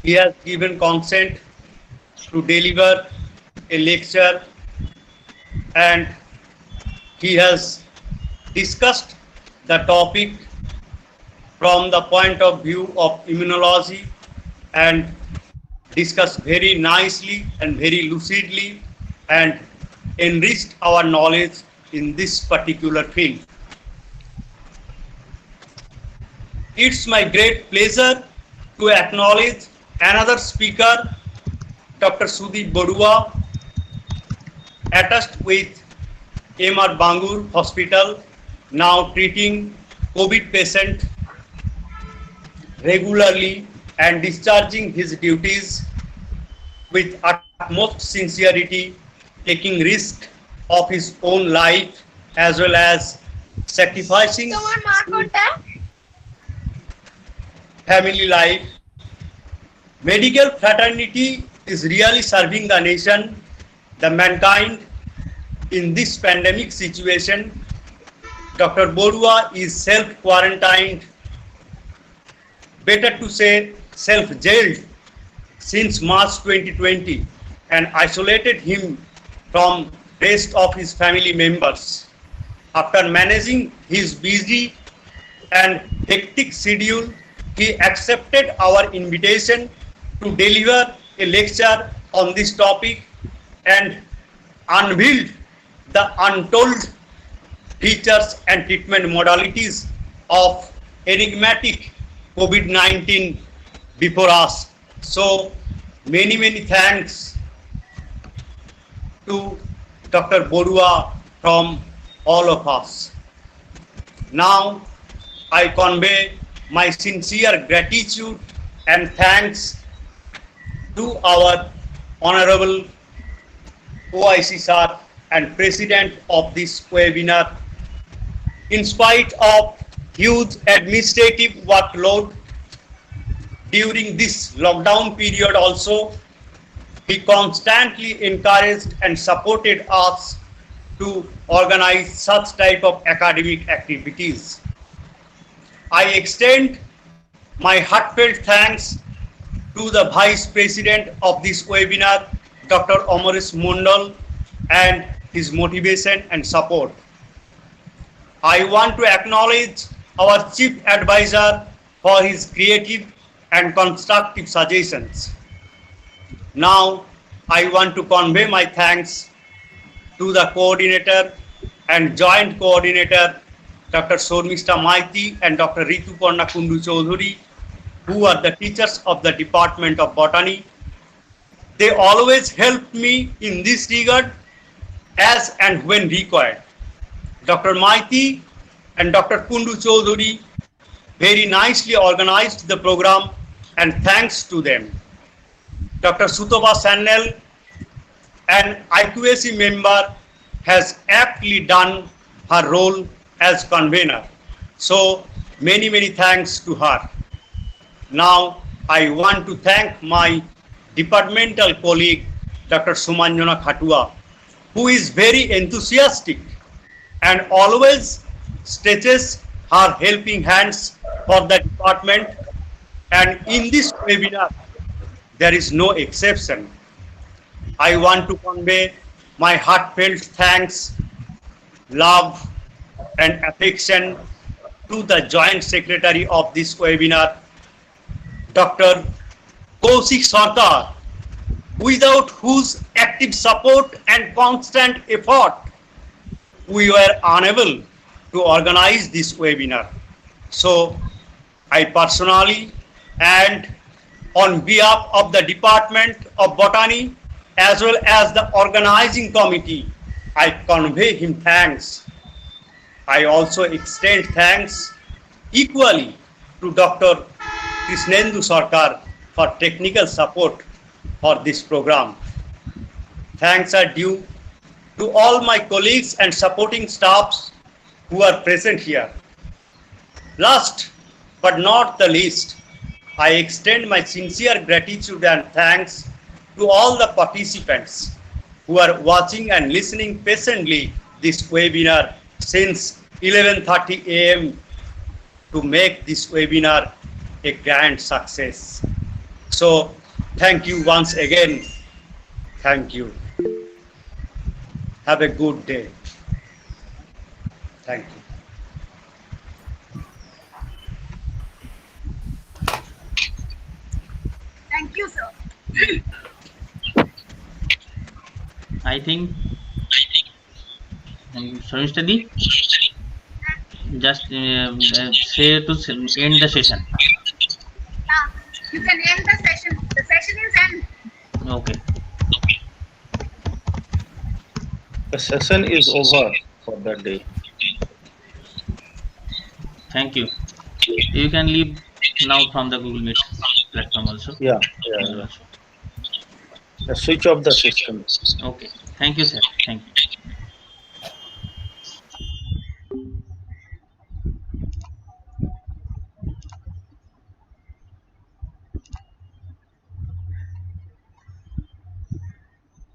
he has given consent to deliver a lecture, and he has discussed the topic from the point of view of immunology and discussed very nicely and very lucidly and enriched our knowledge in this particular field. It's my great pleasure to acknowledge another speaker, Dr. Sudeep Bodua, attached with MR Bangur Hospital, now treating COVID patient regularly and discharging his duties with utmost sincerity, taking risk of his own life as well as sacrificing family life. Medical fraternity is really serving the nation, the mankind in this pandemic situation. Dr. Bodua is self-quarantined, better to say self-jailed, since March 2020 and isolated him from rest of his family members. After managing his busy and hectic schedule, he accepted our invitation to deliver a lecture on this topic and unveiled the untold features and treatment modalities of enigmatic COVID-19 before us. So many thanks to Dr. Bodua from all of us. Now I convey my sincere gratitude and thanks to our Honorable OIC sir and President of this webinar. In spite of huge administrative workload during this lockdown period also, he constantly encouraged and supported us to organize such type of academic activities. I extend my heartfelt thanks to the Vice President of this webinar, Dr. Amaresh Mondal, and his motivation and support. I want to acknowledge our Chief Advisor for his creative and constructive suggestions. Now, I want to convey my thanks to the coordinator and joint coordinator, Dr. Shormishta Maiti and Dr. Rituparna Kundu Chaudhuri, who are the teachers of the Department of Botany. They always helped me in this regard as and when required. Dr. Maiti and Dr. Kundu Chaudhuri very nicely organized the program, and thanks to them. Dr. Sutoba Sannel, an IQAC member, has aptly done her role as convener. So many thanks to her. Now I want to thank my departmental colleague, Dr. Sumanjana Khatua, who is very enthusiastic and always stretches her helping hands for the department. And in this webinar, there is no exception. I want to convey my heartfelt thanks, love, and affection to the Joint Secretary of this webinar, Dr. Kaushik Sarkar, without whose active support and constant effort, we were unable to organize this webinar. So, I personally and on behalf of the Department of Botany as well as the organizing committee, I convey him thanks. I also extend thanks equally to Dr. Krishnendu Sarkar for technical support for this program. Thanks are due to all my colleagues and supporting staffs who are present here. Last but not the least, I extend my sincere gratitude and thanks to all the participants who are watching and listening patiently this webinar since 11:30 a.m. to make this webinar a grand success. So thank you once again. Thank you. Have a good day. Thank you. Thank you, sir. I think sorry, study. Just say to end the session. Okay. The session is over for the day. Thank you. You can leave now from the Google Meet platform also. Yeah, Email yeah. also. Switch off the system. Okay. Thank you, sir. Thank you.